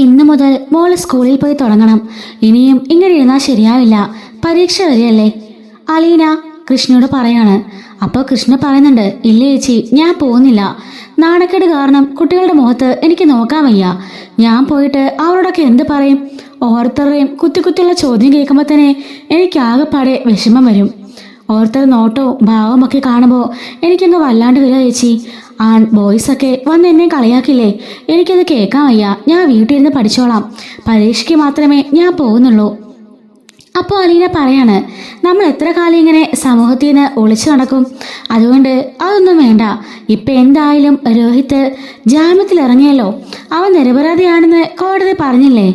ഇന്നു മുതൽ മോള് സ്കൂളിൽ പോയി തുടങ്ങണം. ഇനിയും ഇങ്ങനെ ഇരുന്നാൽ ശരിയാവില്ല. പരീക്ഷ വരെയല്ലേ. അലീന കൃഷ്ണയോട് പറയാണ്. അപ്പോൾ കൃഷ്ണ പറയുന്നുണ്ട്, ഇല്ല ചേച്ചി, ഞാൻ പോകുന്നില്ല. നാണക്കേട് കാരണം കുട്ടികളുടെ മുഖത്ത് എനിക്ക് നോക്കാൻ വയ്യ. ഞാൻ പോയിട്ട് അവരോടൊക്കെ എന്ത് പറയും? ഓരോരുത്തരുടെയും കുത്തി കുത്തിയുള്ള ചോദ്യം കേൾക്കുമ്പോൾ തന്നെ എനിക്കാകെപ്പാടെ വിഷമം വരും. ഓരോരുത്തർ നോട്ടവും ഭാവവും ഒക്കെ കാണുമ്പോൾ എനിക്കങ്ങ് വല്ലാണ്ട് വരിക ചേച്ചി. ബോയ്സൊക്കെ വന്ന് എന്നെ കളിയാക്കില്ലേ? എനിക്കത് കേൾക്കാൻ വയ്യ. ഞാൻ വീട്ടിൽ നിന്ന് പഠിച്ചോളാം. പരീക്ഷയ്ക്ക് മാത്രമേ ഞാൻ പോകുന്നുള്ളൂ. അപ്പോൾ അലീന പറയാണ്, നമ്മൾ എത്ര കാലം ഇങ്ങനെ സമൂഹത്തിൽ നിന്ന് ഒളിച്ചു നടക്കും? അതുകൊണ്ട് അതൊന്നും വേണ്ട. ഇപ്പം എന്തായാലും രോഹിത് ജാമ്യത്തിൽ ഇറങ്ങിയല്ലോ. അവൻ നിരപരാധിയാണെന്ന് കോടതി പറഞ്ഞില്ലേ?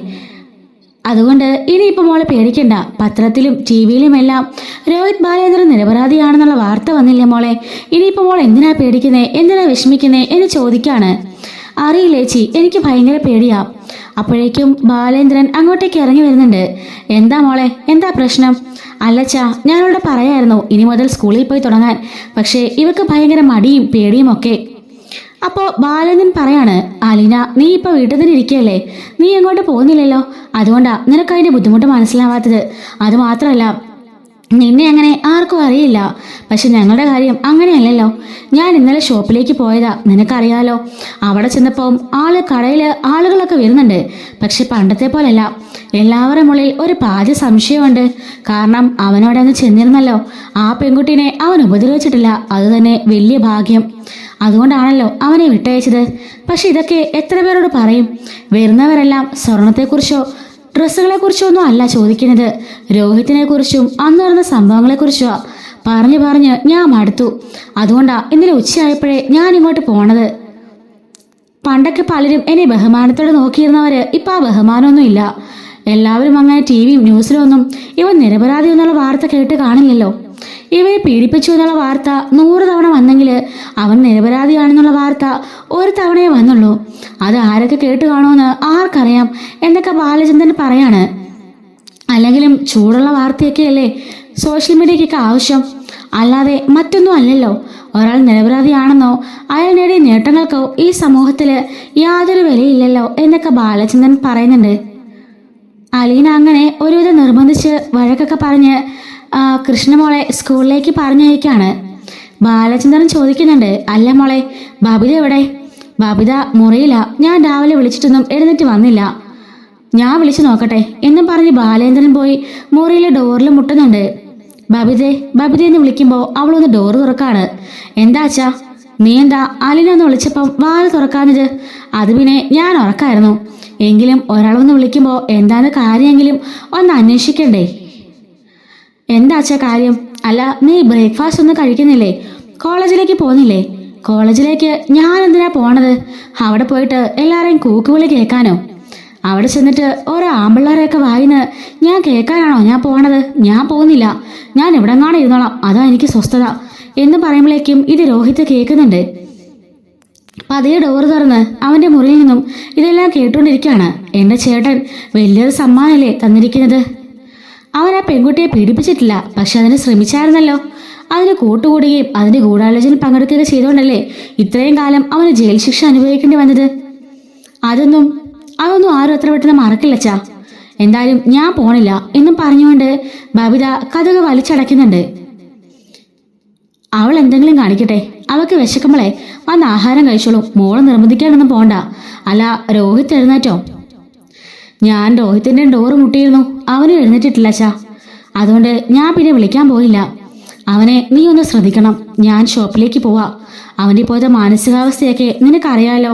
അതുകൊണ്ട് ഇനിയിപ്പോൾ മോളെ പേടിക്കണ്ട. പത്രത്തിലും ടി വിയിലും എല്ലാം രോഹിത് ബാലേന്ദ്രൻ നിരപരാധിയാണെന്നുള്ള വാർത്ത വന്നില്ലേ മോളെ? ഇനിയിപ്പോൾ മോൾ എന്തിനാ പേടിക്കുന്നേ, എന്തിനാ വിഷമിക്കുന്നേ എന്ന് ചോദിക്കാണ്. അറിയില്ല ചേച്ചി, എനിക്ക് ഭയങ്കര പേടിയാ. അപ്പോഴേക്കും ബാലേന്ദ്രൻ അങ്ങോട്ടേക്ക് ഇറങ്ങി വരുന്നുണ്ട്. എന്താ മോളെ, എന്താ പ്രശ്നം? അല്ലച്ചാ, ഞാനിവിടെ പറയായിരുന്നു ഇനി മുതൽ സ്കൂളിൽ പോയി തുടങ്ങാൻ. പക്ഷേ ഇവക്ക് ഭയങ്കര മടിയും പേടിയും ഒക്കെ. അപ്പോൾ ബാലേന്ദ്രൻ പറയാണ്, അലീന നീ ഇപ്പോൾ വീട്ടിൽ തന്നെ ഇരിക്കുകയല്ലേ? നീ എങ്ങോട്ട് പോകുന്നില്ലല്ലോ. അതുകൊണ്ടാ നിനക്കതിൻ്റെ ബുദ്ധിമുട്ട് മനസ്സിലാവാത്തത്. അതുമാത്രമല്ല, നിന്നെ അങ്ങനെ ആർക്കും അറിയില്ല. പക്ഷെ ഞങ്ങളുടെ കാര്യം അങ്ങനെയല്ലല്ലോ. ഞാൻ ഇന്നലെ ഷോപ്പിലേക്ക് പോയതാ, നിനക്കറിയാലോ. അവിടെ ചെന്നപ്പോൾ കടയിൽ ആളുകളൊക്കെ വരുന്നുണ്ട്. പക്ഷെ പണ്ടത്തെ പോലല്ല. എല്ലാവരുടെ മുകളിൽ ഒരു പാതി സംശയമുണ്ട്. കാരണം അവനോട് അന്ന് ചെന്നിരുന്നല്ലോ. ആ പെൺകുട്ടീനെ അവൻ ഉപദ്രവിച്ചിട്ടില്ല. അത് തന്നെ വലിയ ഭാഗ്യം. അതുകൊണ്ടാണല്ലോ അവനെ വിട്ടയച്ചത്. പക്ഷെ ഇതൊക്കെ എത്ര പേരോട് പറയും? വരുന്നവരെല്ലാം സ്വർണത്തെക്കുറിച്ചോ ഡ്രസ്സുകളെ കുറിച്ചോ ഒന്നും അല്ല ചോദിക്കുന്നത്. രോഹിത്തിനെ കുറിച്ചും അന്ന് നടന്ന സംഭവങ്ങളെക്കുറിച്ചോ പറഞ്ഞ് ഞാൻ മടുത്തു. അതുകൊണ്ടാ ഇന്നലെ ഉച്ചയായപ്പോഴേ ഞാൻ ഇങ്ങോട്ട് പോണത്. പണ്ടൊക്കെ പലരും എന്നെ ബഹുമാനത്തോടെ നോക്കിയിരുന്നവര് ഇപ്പം ആ ബഹുമാനമൊന്നും ഇല്ല. എല്ലാവരും അങ്ങനെ ടി വിയും ന്യൂസിലും ഒന്നും ഇവൻ നിരപരാധി എന്നുള്ള വാർത്ത കേട്ട് കാണില്ലല്ലോ. ഇവരെ പീഡിപ്പിച്ചു എന്നുള്ള വാർത്ത 100 തവണ വന്നെങ്കിൽ അവൻ നിരപരാധിയാണെന്നുള്ള വാർത്ത ഒരു തവണയേ വന്നുള്ളൂ. അത് ആരൊക്കെ കേട്ട് കാണുമെന്ന് ആർക്കറിയാം എന്നൊക്കെ ബാലചന്ദ്രൻ പറയാണ്. അല്ലെങ്കിലും ചൂടുള്ള വാർത്തയൊക്കെയല്ലേ സോഷ്യൽ മീഡിയക്കൊക്കെ ആവശ്യം, അല്ലാതെ മറ്റൊന്നും അല്ലല്ലോ. ഒരാൾ നിരപരാധിയാണെന്നോ അയാൾ നേടിയ നേട്ടങ്ങൾക്കോ ഈ സമൂഹത്തിൽ യാതൊരു വിലയില്ലല്ലോ എന്നൊക്കെ ബാലചന്ദ്രൻ പറയുന്നുണ്ട്. അലീന അങ്ങനെ ഒരുവിധം നിർബന്ധിച്ച് വഴക്കൊക്കെ പറഞ്ഞ് കൃഷ്ണമോളെ സ്കൂളിലേക്ക് പറഞ്ഞയക്കാണ്. ബാലചന്ദ്രൻ ചോദിക്കുന്നുണ്ട്, അല്ല മോളെ, ബബിത എവിടെ? ബബിത മുറിയില്ല. ഞാൻ രാവിലെ വിളിച്ചിട്ടൊന്നും എഴുന്നേറ്റ് വന്നില്ല. ഞാൻ വിളിച്ചു നോക്കട്ടെ എന്നും പറഞ്ഞ് ബാലേന്ദ്രൻ പോയി മുറിയിലെ ഡോറിൽ മുട്ടുന്നുണ്ട്. ബബിതയെന്ന് വിളിക്കുമ്പോൾ അവളൊന്ന് ഡോറ് തുറക്കാണ്. എന്താ അച്ഛാ? നീ എന്താ അലീന ഒന്ന് വിളിച്ചപ്പം വാല് തുറക്കാഞ്ഞത്? അത് പിന്നെ ഞാൻ ഉറക്കായിരുന്നു. എങ്കിലും ഒരാളൊന്ന് വിളിക്കുമ്പോൾ എന്താന്ന് കാര്യമെങ്കിലും ഒന്ന് അന്വേഷിക്കണ്ടേ? എന്താ അച്ഛാ കാര്യം? അല്ല, നീ ബ്രേക്ക്ഫാസ്റ്റ് ഒന്നും കഴിക്കുന്നില്ലേ? കോളേജിലേക്ക് പോകുന്നില്ലേ? കോളേജിലേക്ക് ഞാൻ എന്തിനാ പോണത്? അവിടെ പോയിട്ട് എല്ലാവരെയും കൂക്കുവിളി കേൾക്കാനോ? അവിടെ ചെന്നിട്ട് ഓരോ ആമ്പിള്ളേരെയൊക്കെ വായിന്ന് ഞാൻ കേൾക്കാനാണോ ഞാൻ പോണത്? ഞാൻ പോകുന്നില്ല. ഞാൻ എവിടെങ്ങാണ് ഇരുന്നോളാം, അതാ എനിക്ക് സ്വസ്ഥത എന്ന് പറയുമ്പോഴേക്കും ഇത് രോഹിത് കേൾക്കുന്നുണ്ട്. പതിയെ ഡോറ് തുറന്ന് അവൻ്റെ മുറിയിൽ നിന്നും ഇതെല്ലാം കേട്ടുകൊണ്ടിരിക്കുകയാണ്. എൻ്റെ ചേട്ടൻ വലിയൊരു സമ്മാനമല്ലേ തന്നിരിക്കുന്നത്. അവൻ ആ പെൺകുട്ടിയെ പീഡിപ്പിച്ചിട്ടില്ല, പക്ഷെ അതിന് ശ്രമിച്ചായിരുന്നല്ലോ. അതിന് കൂട്ടുകൂടുകയും അതിൻ്റെ ഗൂഢാലോചനയിൽ പങ്കെടുക്കുകയും ചെയ്തുകൊണ്ടല്ലേ ഇത്രയും കാലം അവന് ജയിൽ ശിക്ഷ അനുഭവിക്കേണ്ടി വന്നത്. അതൊന്നും ആരും അത്ര പെട്ടെന്ന് മറക്കില്ലച്ചാ. എന്തായാലും ഞാൻ പോണില്ല എന്നും പറഞ്ഞുകൊണ്ട് ബബിത കഥക് വലിച്ചടയ്ക്കുന്നുണ്ട്. അവൾ എന്തെങ്കിലും കാണിക്കട്ടെ, അവൾക്ക് വിശക്കുമ്പോളെ വന്ന് ആഹാരം കഴിച്ചോളും. മോള് നിർബന്ധിക്കാനൊന്നും പോണ്ട. അല്ല, രോഹിത് എഴുന്നേറ്റോ? ഞാൻ രോഹിത്തിൻ്റെ ഡോറ് മുട്ടിയിരുന്നു. അവനും എഴുന്നേറ്റിട്ടില്ല അച്ഛാ. അതുകൊണ്ട് ഞാൻ പിന്നെ വിളിക്കാൻ പോയില്ല. അവനെ നീ ഒന്ന് ശ്രദ്ധിക്കണം. ഞാൻ ഷോപ്പിലേക്ക് പോവാ. അവൻ്റെ ഇപ്പോഴത്തെ മാനസികാവസ്ഥയൊക്കെ നിനക്കറിയാലോ.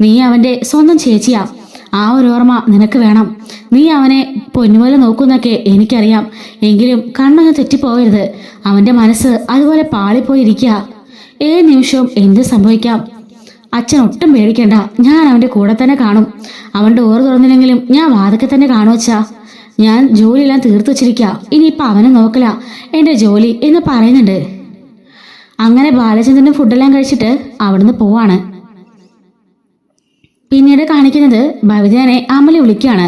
നീ അവൻ്റെ സ്വന്തം ചേച്ചിയാ. ആ ഒരു ഓർമ്മ നിനക്ക് വേണം. നീ അവനെ പൊന്നുപോലെ നോക്കുന്നൊക്കെ എനിക്കറിയാം. എങ്കിലും കണ്ണൊന്ന് തെറ്റിപ്പോകരുത്. അവൻ്റെ മനസ്സ് അതുപോലെ പാളിപ്പോയിരിക്കുക. ഏത് നിമിഷവും എന്ത് സംഭവിക്കാം. അച്ഛൻ ഒട്ടും പേടിക്കണ്ട. ഞാൻ അവൻ്റെ കൂടെ തന്നെ കാണും. അവൻ ഡോറ് തുറന്നില്ലെങ്കിലും ഞാൻ വാതൊക്കെ തന്നെ കാണുവച്ചാ. ഞാൻ ജോലിയെല്ലാം തീർത്തു വച്ചിരിക്കുക. ഇനിയിപ്പോൾ അവനെ നോക്കല എൻ്റെ ജോലി എന്ന് പറയുന്നുണ്ട്. അങ്ങനെ ബാലചന്ദ്രനും ഫുഡെല്ലാം കഴിച്ചിട്ട് അവിടുന്ന് പോവാണ്. പിന്നീട് കാണിക്കുന്നത് ബബിതേനെ അമലി വിളിക്കുകയാണ്.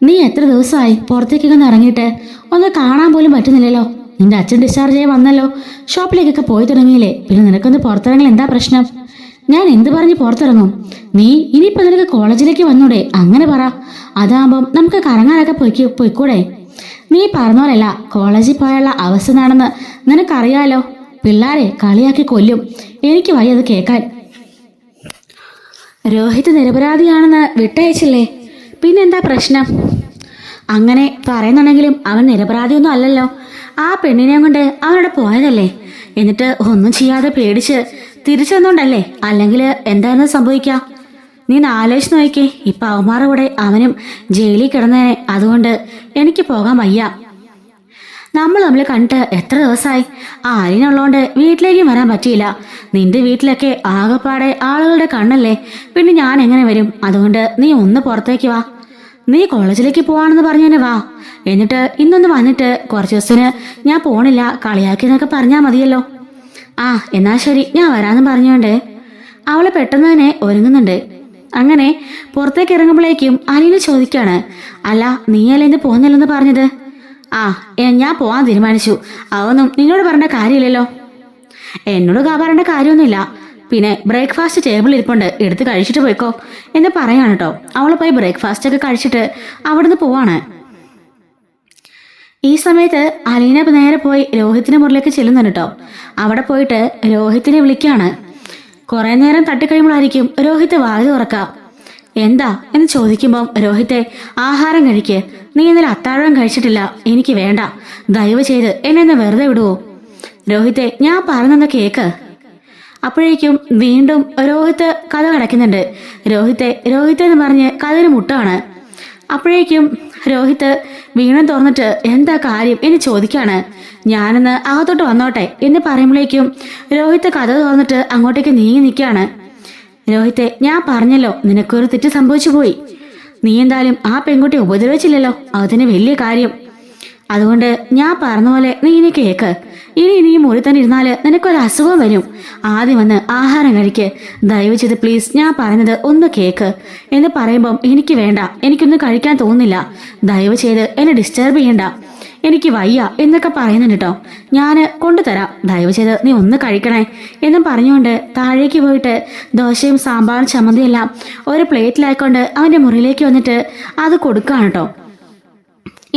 നീ എത്ര ദിവസമായി പുറത്തേക്കൊക്കെ ഇറങ്ങിയിട്ട്? ഒന്ന് കാണാൻ പോലും പറ്റുന്നില്ലല്ലോ. നിന്റെ അച്ഛൻ ഡിസ്ചാർജ് ആയി വന്നല്ലോ. ഷോപ്പിലേക്കൊക്കെ പോയി തുടങ്ങിയില്ലേ? പിന്നെ നിനക്കൊന്ന് പുറത്തിറങ്ങൽ എന്താ പ്രശ്നം? ഞാൻ എന്ത് പറഞ്ഞ് പുറത്തിറങ്ങും? നീ ഇനിയിപ്പോ നിനക്ക് കോളേജിലേക്ക് വന്നൂടെ? അങ്ങനെ പറ. അതാകുമ്പം നമുക്ക് കറങ്ങാനൊക്കെ പൊയ്ക്കൂടെ? നീ പറഞ്ഞോലല്ല കോളേജിൽ പോയുള്ള അവസ്ഥ എന്താണെന്ന് നിനക്കറിയാലോ. പിള്ളാരെ കളിയാക്കി കൊല്ലും. എനിക്ക് വയ്യ അത് കേൾക്കാൻ. രോഹിത് നിരപരാധിയാണെന്ന് വിട്ടയച്ചില്ലേ? പിന്നെന്താ പ്രശ്നം? അങ്ങനെ പറയുന്നുണ്ടെങ്കിലും അവൻ നിരപരാധിയൊന്നും അല്ലല്ലോ. ആ പെണ്ണിനെ കൊണ്ട് അവനോട് പോയതല്ലേ. എന്നിട്ട് ഒന്നും ചെയ്യാതെ പേടിച്ച് തിരിച്ചു വന്നോണ്ടല്ലേ. അല്ലെങ്കിൽ എന്തായിരുന്നു സംഭവിക്കാം? നീ ആലോചിച്ച് നോക്കിക്കേ. ഇപ്പൊ അവന്മാരുടെ കൂടെ അവനും ജയിലിൽ കിടന്നേനെ. അതുകൊണ്ട് എനിക്ക് പോകാൻ വയ്യ. നമ്മൾ കണ്ടിട്ട് എത്ര ദിവസമായി? ആര്യനുള്ളതുകൊണ്ട് വീട്ടിലേക്കും വരാൻ പറ്റിയില്ല. നിന്റെ വീട്ടിലൊക്കെ ആകെപ്പാടെ ആളുകളുടെ കണ്ണല്ലേ. പിന്നെ ഞാൻ എങ്ങനെ വരും? അതുകൊണ്ട് നീ ഒന്ന് പുറത്തേക്ക് വാ. നീ കോളേജിലേക്ക് പോവാണെന്ന് പറഞ്ഞു തന്നെ വാ. എന്നിട്ട് ഇന്നൊന്ന് വന്നിട്ട് കുറച്ച് ദിവസത്തിന് ഞാൻ പോണില്ല കളിയാക്കിയെന്നൊക്കെ പറഞ്ഞാൽ മതിയല്ലോ. ആ എന്നാ ശരി, ഞാൻ വരാമെന്ന് പറഞ്ഞോണ്ട് അവള് പെട്ടെന്ന് തന്നെ ഒരുങ്ങുന്നുണ്ട്. അങ്ങനെ പുറത്തേക്ക് ഇറങ്ങുമ്പോഴേക്കും അലീന ചോദിക്കാണ്, അല്ല നീയല്ലേ ഇന്ന് പോകുന്നില്ലെന്ന് പറഞ്ഞത്? ആ ഞാൻ പോവാൻ തീരുമാനിച്ചു. അതൊന്നും നിന്നോട് പറഞ്ഞ കാര്യമില്ലല്ലോ. എന്നോട് പറയേണ്ട കാര്യമൊന്നുമില്ല. പിന്നെ ബ്രേക്ക്ഫാസ്റ്റ് ടേബിളിൽ ഇരിപ്പുണ്ട്, എടുത്ത് കഴിച്ചിട്ട് പോയിക്കോ എന്ന് പറയാണ് കേട്ടോ. അവൾ പോയി ബ്രേക്ക്ഫാസ്റ്റ് ഒക്കെ കഴിച്ചിട്ട് അവിടുന്ന് പോവാണ്. ഈ സമയത്ത് അലീന നേരെ പോയി രോഹിത്തിന്റെ മുറിലേക്ക് ചെല്ലുന്നുണ്ട് കേട്ടോ. അവിടെ പോയിട്ട് രോഹിത്തിനെ വിളിക്കാണ്. കുറെ നേരം തട്ടിക്കഴിയുമ്പോഴായിരിക്കും രോഹിത്ത് വാതിൽ തുറക്കാം. എന്താ എന്ന് ചോദിക്കുമ്പം രോഹിത്തെ ആഹാരം കഴിക്ക്. നീ ഇന്നലെ അത്താഴം കഴിച്ചിട്ടില്ല. എനിക്ക് വേണ്ട. ദയവ് ചെയ്ത് എന്നെ ഒന്ന് വെറുതെ വിടുവോ? രോഹിത്തെ ഞാൻ പറഞ്ഞെന്ന് കേക്ക്. അപ്പോഴേക്കും വീണ്ടും രോഹിത്ത് കഥ കടക്കുന്നുണ്ട്. രോഹിത്തെ എന്ന് പറഞ്ഞ് കഥന് മുട്ടാണ്. അപ്പോഴേക്കും രോഹിത്ത് വീണ്ടും തുറന്നിട്ട് എന്താ കാര്യം എന്ന് ചോദിക്കാണ്. ഞാനിന്ന് അകത്തോട്ട് വന്നോട്ടെ എന്ന് പറയുമ്പോഴേക്കും രോഹിത്ത് കഥ തുറന്നിട്ട് അങ്ങോട്ടേക്ക് നീങ്ങി നിൽക്കുകയാണ്. രോഹിത്തെ ഞാൻ പറഞ്ഞല്ലോ, നിനക്കൊരു തെറ്റ് സംഭവിച്ചു പോയി. നീ എന്തായാലും ആ പെൺകുട്ടി ഉപദ്രവിച്ചില്ലല്ലോ, അതിന് വലിയ കാര്യം. അതുകൊണ്ട് ഞാൻ പറഞ്ഞ പോലെ നീ ഇനി കേക്ക്. ഇനി നീ മുറി തന്നെ ഇരുന്നാല് നിനക്കൊരു അസുഖം വരും. ആദ്യം വന്ന് ആഹാരം കഴിക്ക്. ദയവ് ചെയ്ത് പ്ലീസ് ഞാൻ പറഞ്ഞത് ഒന്ന് കേക്ക് എന്ന് പറയുമ്പം എനിക്ക് വേണ്ട, എനിക്കൊന്നും കഴിക്കാൻ തോന്നുന്നില്ല. ദയവ് ചെയ്ത് എന്നെ ഡിസ്റ്റർബ് ചെയ്യണ്ട, എനിക്ക് വയ്യ എന്നൊക്കെ പറയുന്നുണ്ട് കേട്ടോ. ഞാൻ കൊണ്ടുതരാം, ദയവ് ചെയ്ത് നീ ഒന്ന് കഴിക്കണേ എന്നും പറഞ്ഞുകൊണ്ട് താഴേക്ക് പോയിട്ട് ദോശയും സാമ്പാറും ചമ്മന്തിയെല്ലാം ഒരു പ്ലേറ്റിലായിക്കൊണ്ട് അവന്റെ മുറിയിലേക്ക് വന്നിട്ട് അത് കൊടുക്കുകയാണ് കേട്ടോ.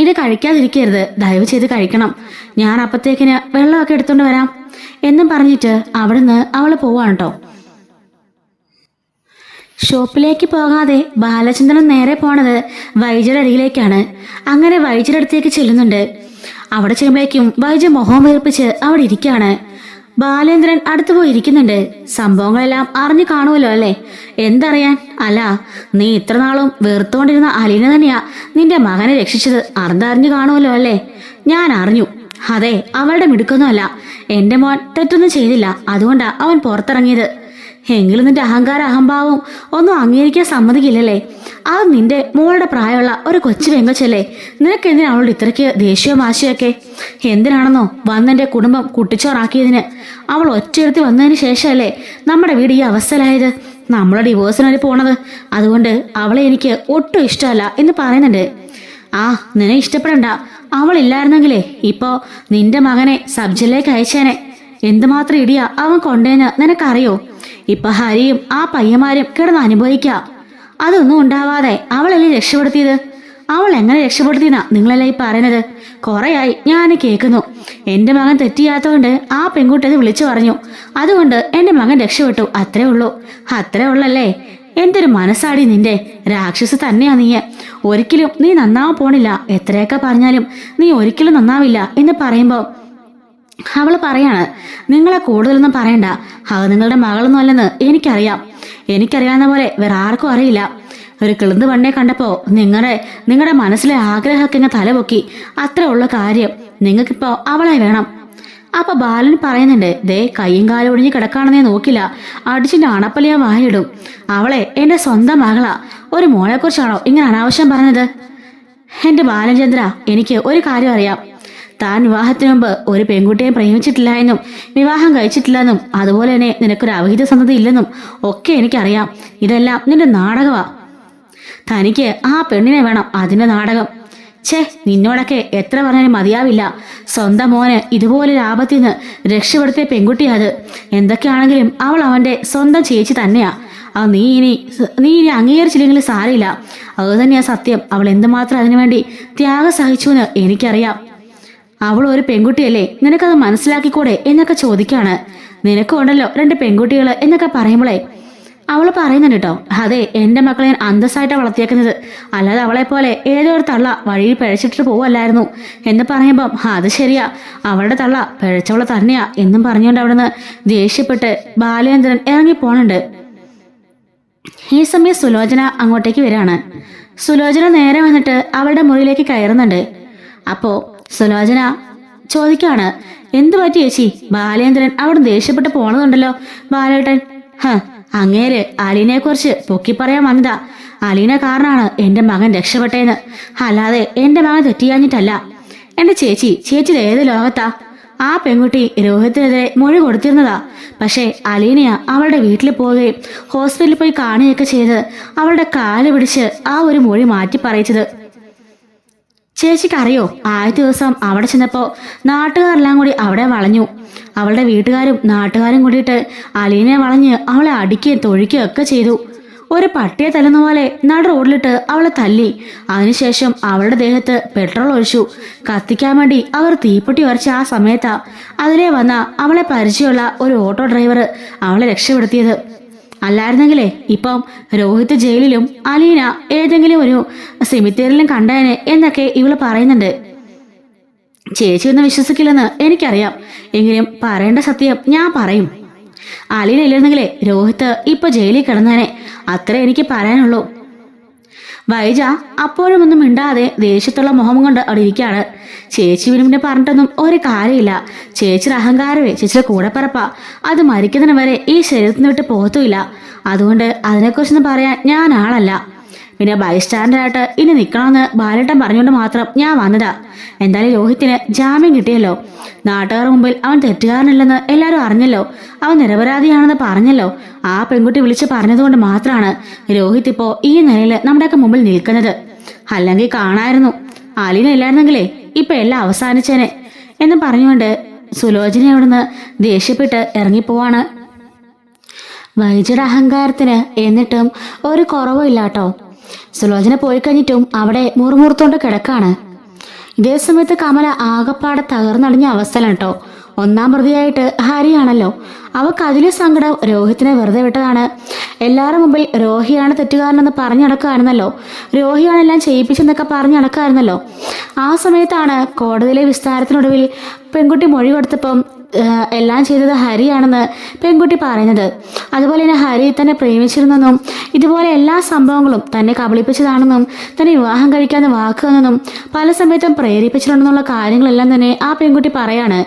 ഇത് കഴിക്കാതിരിക്കരുത്, ദയവ് ചെയ്ത് കഴിക്കണം. ഞാൻ അപ്പത്തേക്കിന് വെള്ളമൊക്കെ എടുത്തോണ്ട് വരാം എന്നും പറഞ്ഞിട്ട് അവിടുന്ന് അവള് പോവാണ് കേട്ടോ. ഷോപ്പിലേക്ക് പോകാതെ ബാലചന്ദ്രൻ നേരെ പോണത് വൈജയുടെ അരികിലേക്കാണ്. അങ്ങനെ വൈജയുടെ അടുത്തേക്ക് ചെല്ലുന്നുണ്ട്. അവിടെ ചെല്ലുമ്പോഴേക്കും വൈജ മുഖം വീർപ്പിച്ച് അവിടെ ഇരിക്കുകയാണ്. ബാലേന്ദ്രൻ അടുത്തു പോയി ഇരിക്കുന്നുണ്ട്. സംഭവങ്ങളെല്ലാം അറിഞ്ഞു കാണുമല്ലോ അല്ലേ? എന്തറിയാൻ? അല്ല, നീ ഇത്ര നാളും വെറുത്തോണ്ടിരുന്ന അലീന തന്നെയാ നിന്റെ മകനെ രക്ഷിച്ചത്. അറിഞ്ഞു കാണുമല്ലോ അല്ലേ? ഞാൻ അറിഞ്ഞു. അതെ, അവളുടെ മിടുക്കൊന്നുമല്ല. എന്റെ മോൻ തെറ്റൊന്നും ചെയ്തില്ല, അതുകൊണ്ടാ അവൻ പുറത്തിറങ്ങിയത്. എങ്കിലും നിന്റെ അഹംഭാവവും ഒന്നും അംഗീകരിക്കാൻ സമ്മതിക്കില്ലല്ലേ? അത് നിന്റെ മോളുടെ പ്രായമുള്ള ഒരു കൊച്ചു പെങ്കച്ചല്ലേ? നിനക്ക് എന്തിനാ അവളോട് ഇത്രയ്ക്ക് ദേഷ്യവും ആശയൊക്കെ? എന്തിനാണെന്നോ വന്നെന്റെ കുടുംബം കുട്ടിച്ചോറാക്കിയതിന്. അവൾ ഒറ്റയെടുത്ത് വന്നതിന് ശേഷമല്ലേ നമ്മുടെ വീട് ഈ അവസ്ഥയിലായത്. നമ്മളെ ഡിവോഴ്സിന് വരെ പോണത്. അതുകൊണ്ട് അവളെ എനിക്ക് ഒട്ടും ഇഷ്ടമല്ല എന്ന് പറയുന്നുണ്ട്. ആ നിന്നെ ഇഷ്ടപ്പെടണ്ട. അവളില്ലായിരുന്നെങ്കിലേ ഇപ്പോ നിന്റെ മകനെ സബ് ജില്ലയിലേക്ക് അയച്ചേനെ. എന്തുമാത്രം ഇടിയാ അവൻ കൊണ്ടേന്ന് നിനക്കറിയോ? ഇപ്പൊ ഹരിയും ആ പയ്യന്മാരും കിടന്ന് അനുഭവിക്കാം. അതൊന്നും ഉണ്ടാവാതെ അവളല്ലേ രക്ഷപ്പെടുത്തിയത്. അവൾ എങ്ങനെ രക്ഷപ്പെടുത്തിയെന്നാ നിങ്ങളല്ലേ ഈ പറയുന്നത്? കുറെയായി ഞാൻ കേൾക്കുന്നു. എന്റെ മകൻ തെറ്റിയാത്തോണ്ട് ആ പെൺകുട്ടി അത് വിളിച്ചു പറഞ്ഞു. അതുകൊണ്ട് എന്റെ മകൻ രക്ഷപ്പെട്ടു. അത്രേ ഉള്ളൂ. അത്രേ ഉള്ളല്ലേ? എന്തൊരു മനസ്സാടി നിന്റെ. രാക്ഷസ് തന്നെയാ നീ. ഒരിക്കലും നീ നന്നാവാൻ പോണില്ല. എത്രയൊക്കെ പറഞ്ഞാലും നീ ഒരിക്കലും നന്നാവില്ല എന്ന് പറയുമ്പോ അവള് പറയാണ്, നിങ്ങളെ കൂടുതലൊന്നും പറയണ്ട. അത് നിങ്ങളുടെ മകളൊന്നും അല്ലെന്ന് എനിക്കറിയാവുന്ന പോലെ വേറെ ആർക്കും അറിയില്ല. ഒരു കിളുന്ത് പെണ്ണെ കണ്ടപ്പോ നിങ്ങളുടെ മനസ്സിലെ ആഗ്രഹമൊക്കെ ഇങ്ങനെ തലപൊക്കി. അത്ര ഉള്ള കാര്യം. നിങ്ങൾക്കിപ്പോ അവളെ വേണം. അപ്പൊ ബാലൻ പറയുന്നുണ്ട്, ദേ കയ്യും കാലും ഒടിഞ്ഞ് കിടക്കാണെന്നേ നോക്കില്ല, അടിച്ചിന്റെ അണപ്പലിയാ വായിടും. അവളെ എന്റെ സ്വന്തം മകളാ. ഒരു മോളെ കുറിച്ചാണോ ഇങ്ങനെ അനാവശ്യം പറഞ്ഞത്? എന്റെ ബാലചന്ദ്ര, എനിക്ക് ഒരു കാര്യം അറിയാം. താൻ വിവാഹത്തിന് മുമ്പ് ഒരു പെൺകുട്ടിയെ പ്രേമിച്ചിട്ടില്ല എന്നും വിവാഹം കഴിച്ചിട്ടില്ല എന്നും അതുപോലെ തന്നെ നിനക്കൊരു അവിഹിത സന്തതി ഇല്ലെന്നും ഒക്കെ എനിക്കറിയാം. ഇതെല്ലാം നിന്റെ നാടകമാ. തനിക്ക് ആ പെണ്ണിനെ വേണം, അതിന്റെ നാടകം. നിന്നോടൊക്കെ എത്ര പറഞ്ഞാലും മതിയാവില്ല. സ്വന്തം മോന് ഇതുപോലൊരു ആപത്തിൽ നിന്ന് രക്ഷപ്പെടുത്തിയ പെൺകുട്ടിയത്. എന്തൊക്കെയാണെങ്കിലും അവൾ അവന്റെ സ്വന്തം ചേച്ചി തന്നെയാ. അത് നീ ഇനി അംഗീകരിച്ചില്ലെങ്കിൽ സാരമില്ല. അത് തന്നെയാ സത്യം. അവൾ എന്തുമാത്രം അതിനുവേണ്ടി ത്യാഗം സഹിച്ചു എന്ന് എനിക്കറിയാം. അവൾ ഒരു പെൺകുട്ടിയല്ലേ, നിനക്കത് മനസ്സിലാക്കിക്കൂടെ എന്നൊക്കെ ചോദിക്കാണ്. നിനക്കുണ്ടല്ലോ 2 പെൺകുട്ടികൾ എന്നൊക്കെ പറയുമ്പോളേ അവൾ പറയുന്നുണ്ട് കേട്ടോ, അതെ എന്റെ മക്കളെ ഞാൻ അന്തസ്സായിട്ടാണ് വളർത്തിയേക്കുന്നത്, അല്ലാതെ അവളെ പോലെ ഏതോ ഒരു തള്ള വഴിയിൽ പിഴച്ചിട്ട് പോവല്ലായിരുന്നു എന്ന് പറയുമ്പം അത് ശരിയാ, അവളുടെ തള്ള പിഴച്ചവളെ തന്നെയാ എന്നും പറഞ്ഞുകൊണ്ട് അവിടുന്ന് ദേഷ്യപ്പെട്ട് ബാലേന്ദ്രൻ ഇറങ്ങിപ്പോണുണ്ട്. ഈ സമയം സുലോചന അങ്ങോട്ടേക്ക് വരികയാണ്. സുലോചന നേരെ വന്നിട്ട് അവളുടെ മുറിയിലേക്ക് കയറുന്നുണ്ട്. അപ്പോ സുലോചന ചോദിക്കാണ്, എന്തു പറ്റി ചേച്ചി? ബാലേന്ദ്രൻ അവിടെ ദേഷ്യപ്പെട്ട് പോണതുണ്ടല്ലോ ബാലേട്ടൻ. അങ്ങേര് അലീനയെ കുറിച്ച് പൊക്കി പറയാൻ വന്നതാ. അലീന കാരണമാണ് എന്റെ മകൻ രക്ഷപ്പെട്ടേന്ന്, അല്ലാതെ എന്റെ മകൻ തെറ്റിയാഞ്ഞിട്ടല്ല. എന്റെ ചേച്ചി ഏത് ലോകത്താ? ആ പെൺകുട്ടി രോഹിത്തിനെതിരെ മൊഴി കൊടുത്തിരുന്നതാ. പക്ഷേ അലീനയ അവളുടെ വീട്ടിൽ പോവുകയും ഹോസ്പിറ്റലിൽ പോയി കാണുകയൊക്കെ ചെയ്ത് അവളുടെ കാല് പിടിച്ച് ആ ഒരു മൊഴി മാറ്റി പറയിച്ചത്. ചേച്ചിക്കറിയോ, ആദ്യ ദിവസം അവിടെ ചെന്നപ്പോ നാട്ടുകാരെല്ലാം കൂടി അവിടെ വളഞ്ഞു. അവളുടെ വീട്ടുകാരും നാട്ടുകാരും കൂടിയിട്ട് അലീനെ വളഞ്ഞ് അവളെ അടിക്കുകയും തൊഴിക്കുകയും ഒക്കെ ചെയ്തു. ഒരു പട്ടിയെ തല്ലുന്ന പോലെ നട റോഡിലിട്ട് അവളെ തല്ലി. അതിനുശേഷം അവളുടെ ദേഹത്ത് പെട്രോൾ ഒഴിച്ചു. കത്തിക്കാൻ വേണ്ടി അവർ തീപ്പെട്ടി ഉരച്ച ആ സമയത്താ അതിലെ വന്ന അവളെ പരിചയമുള്ള ഒരു ഓട്ടോ ഡ്രൈവർ അവളെ രക്ഷപ്പെടുത്തിയത്. അല്ലായിരുന്നെങ്കിലേ ഇപ്പം രോഹിത് ജയിലിലും അലീന ഏതെങ്കിലും ഒരു സെമിത്തേരിലും കണ്ടേനെ എന്നൊക്കെ ഇവള് പറയുന്നുണ്ട്. ചേച്ചി ഒന്നും വിശ്വസിക്കില്ലെന്ന് എനിക്കറിയാം, എങ്കിലും പറയേണ്ട സത്യം ഞാൻ പറയും. അലീന ഇല്ലെന്നെങ്കിലേ രോഹിത് ഇപ്പൊ ജയിലിൽ കിടന്നേനെ, അത്രേ എനിക്ക് പറയാനുള്ളൂ. വൈജ അപ്പോഴും ഒന്നും മിണ്ടാതെ ദേഷ്യത്തുള്ള മുഖം കൊണ്ട് അവിടെ ഇരിക്കുകയാണ്. ചേച്ചി പിന്നെ പറഞ്ഞിട്ടൊന്നും ഒരു കാര്യമില്ല. ചേച്ചിയുടെ അഹങ്കാരമേ ചേച്ചിയുടെ കൂടെപ്പിറപ്പാ, അത് മരിക്കുന്നതിന് വരെ ഈ ശരീരത്തിന് വിട്ട് പോകത്തുമില്ല. അതുകൊണ്ട് അതിനെക്കുറിച്ചൊന്നും പറയാൻ ഞാൻ ആളല്ല. പിന്നെ ബൈസ്റ്റാൻഡറായിട്ട് ഇനി നിൽക്കണമെന്ന് ബാലേട്ടൻ പറഞ്ഞുകൊണ്ട് മാത്രം ഞാൻ വന്നതാ. എന്തായാലും രോഹിത്തിന് ജാമ്യം കിട്ടിയല്ലോ. നാട്ടുകാർ മുമ്പിൽ അവൻ തെറ്റുകാരനല്ലെന്ന് എല്ലാവരും അറിഞ്ഞല്ലോ. അവൻ നിരപരാധിയാണെന്ന് പറഞ്ഞല്ലോ. ആ പെൺകുട്ടി വിളിച്ച് പറഞ്ഞതുകൊണ്ട് മാത്രമാണ് രോഹിത് ഇപ്പോ ഈ നിലയിൽ നമ്മുടെയൊക്കെ മുമ്പിൽ നിൽക്കുന്നത്. അല്ലെങ്കിൽ കാണായിരുന്നു. അലീന ഇല്ലായിരുന്നെങ്കിലേ ഇപ്പൊ എല്ലാം അവസാനിച്ചേനെ എന്ന് പറഞ്ഞുകൊണ്ട് സുലോചന അവിടുന്ന് ദേഷ്യപ്പെട്ട് ഇറങ്ങിപ്പോവാണ്. വൈജയുടെ അഹങ്കാരത്തിന് എന്നിട്ടും ഒരു കുറവും ഇല്ലാട്ടോ. സുലോചന പോയി കഴിഞ്ഞിട്ടും അവിടെ മുറുമുറുത്തോണ്ട് കിടക്കാണ്. ഇതേ സമയത്ത് കമല ആകപ്പാടെ തകർന്നടിഞ്ഞ അവസ്ഥയിലാണ് കേട്ടോ. 1-ാം പ്രതിയായിട്ട് ഹരിയാണല്ലോ. അവക്ക് അതിലെ സങ്കടം രോഹിത്തിനെ വെറുതെ വിട്ടതാണ്. എല്ലാവരും മുമ്പിൽ രോഹിയാണ് തെറ്റുകാരനെന്ന് പറഞ്ഞു നടക്കായിരുന്നല്ലോ. രോഹിയാണെല്ലാം ചെയ്യിപ്പിച്ചെന്നൊക്കെ പറഞ്ഞു നടക്കായിരുന്നല്ലോ. ആ സമയത്താണ് കോടതിയിലെ വിസ്താരത്തിനൊടുവിൽ പെൺകുട്ടി മൊഴി കൊടുത്തപ്പം എല്ലാം ചെയ്തത് ഹരിയാണെന്ന് പെൺകുട്ടി പറയുന്നത്. അതുപോലെ തന്നെ ഹരി തന്നെ പ്രേമിച്ചിരുന്നെന്നും ഇതുപോലെ എല്ലാ സംഭവങ്ങളും തന്നെ കബളിപ്പിച്ചതാണെന്നും തന്നെ വിവാഹം കഴിക്കാതെ വാക്കുവെന്നും പല സമയത്തും പ്രേരിപ്പിച്ചിട്ടുണ്ടെന്നുള്ള കാര്യങ്ങളെല്ലാം തന്നെ ആ പെൺകുട്ടി പറയാണ്.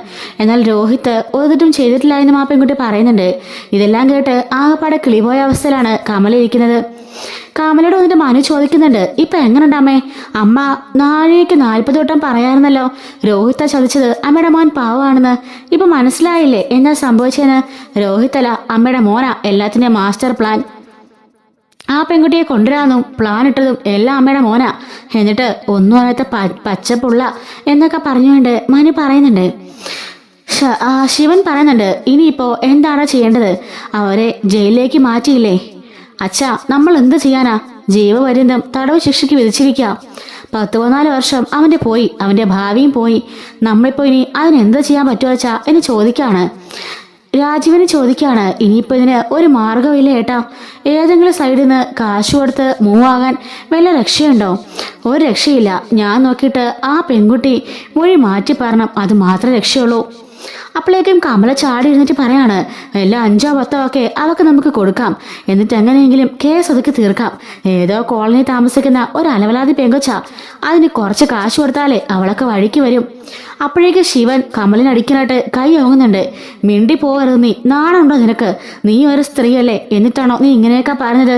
എന്നാൽ രോഹിത് ഒരു ചെയ്തിട്ടില്ല എന്നും ആ പെൺകുട്ടി പറയുന്നുണ്ട്. ഇതെല്ലാം കേട്ട് ആകെപ്പാടെ കിളിപോയ അവസ്ഥയിലാണ് കമല ഇരിക്കുന്നത്. കമലയോട് വന്നിട്ട് മനു ചോദിക്കുന്നുണ്ട്, ഇപ്പൊ എങ്ങനെയുണ്ടമ്മേ? അമ്മ 40 വട്ടം പറയാറുന്നല്ലോ രോഹിത്ത ചതിച്ചത് അമ്മയുടെ മോൻ പാവമാണെന്ന്. ഇപ്പൊ മനസ്സിലായില്ലേ എന്താ സംഭവിച്ചതെന്ന്? രോഹിത്തല്ല, അമ്മയുടെ മോനാ എല്ലാത്തിന്റെ മാസ്റ്റർ പ്ലാൻ. ആ പെൺകുട്ടിയെ കൊണ്ടുവരാനും പ്ലാൻ ഇട്ടതും എല്ലാം അമ്മയുടെ മോനാ. എന്നിട്ട് ഒന്നും അറിയാത്ത പച്ചപ്പുള്ള എന്നൊക്കെ പറഞ്ഞുകൊണ്ട് മനു പറയുന്നുണ്ട്. ശിവൻ പറയുന്നുണ്ട്, ഇനിയിപ്പോ എന്താണ് ചെയ്യേണ്ടത്? അവരെ ജയിലിലേക്ക് മാറ്റിയില്ലേ? അച്ഛാ, നമ്മൾ എന്ത് ചെയ്യാനാ? ജീവപര്യന്തം തടവ് ശിക്ഷയ്ക്ക് വിധിച്ചിരിക്കാം. 10-14 വർഷം അവന്റെ പോയി, അവന്റെ ഭാവിയും പോയി. നമ്മളിപ്പോ ഇനി അതിനെന്ത് ചെയ്യാൻ പറ്റുമോ അച്ഛാ എന്ന് ചോദിക്കാണ്. രാജീവന് ചോദിക്കാണ്, ഇനിയിപ്പോ ഇതിന് ഒരു മാർഗമില്ല ഏട്ടാ. ഏതെങ്കിലും സൈഡിൽ നിന്ന് കാശ് കൊടുത്ത് മൂവ് ആകാൻ വല്ല രക്ഷയുണ്ടോ? ഒരു രക്ഷയില്ല. ഞാൻ നോക്കിയിട്ട് ആ പെൺകുട്ടി മൊഴി മാറ്റി പറയണം, അത് മാത്രമേ രക്ഷയുള്ളൂ. അപ്പോഴേക്കും കമല ചാടി എഴുന്നിട്ട് പറയാണ്, എല്ലാം 5-ഓ 10-ഓ ഒക്കെ അവക്ക് നമുക്ക് കൊടുക്കാം. എന്നിട്ട് എങ്ങനെയെങ്കിലും കേസ് ഒതുക്കി തീർക്കാം. ഏതോ കോളനി താമസിക്കുന്ന ഒരു അലവലാതി പെങ്കൊച്ച, അതിന് കുറച്ച് കാശ് കൊടുത്താലേ അവളൊക്കെ വഴിക്ക് വരും. അപ്പോഴേക്ക് ശിവൻ കമലിനടിക്കാനായിട്ട് കൈ ഓങ്ങുന്നുണ്ട്. മിണ്ടി പോകരുത് നീ, നാണുണ്ടോ നിനക്ക്? നീ ഒരു സ്ത്രീയല്ലേ, എന്നിട്ടാണോ നീ ഇങ്ങനെയൊക്കെ പറഞ്ഞത്?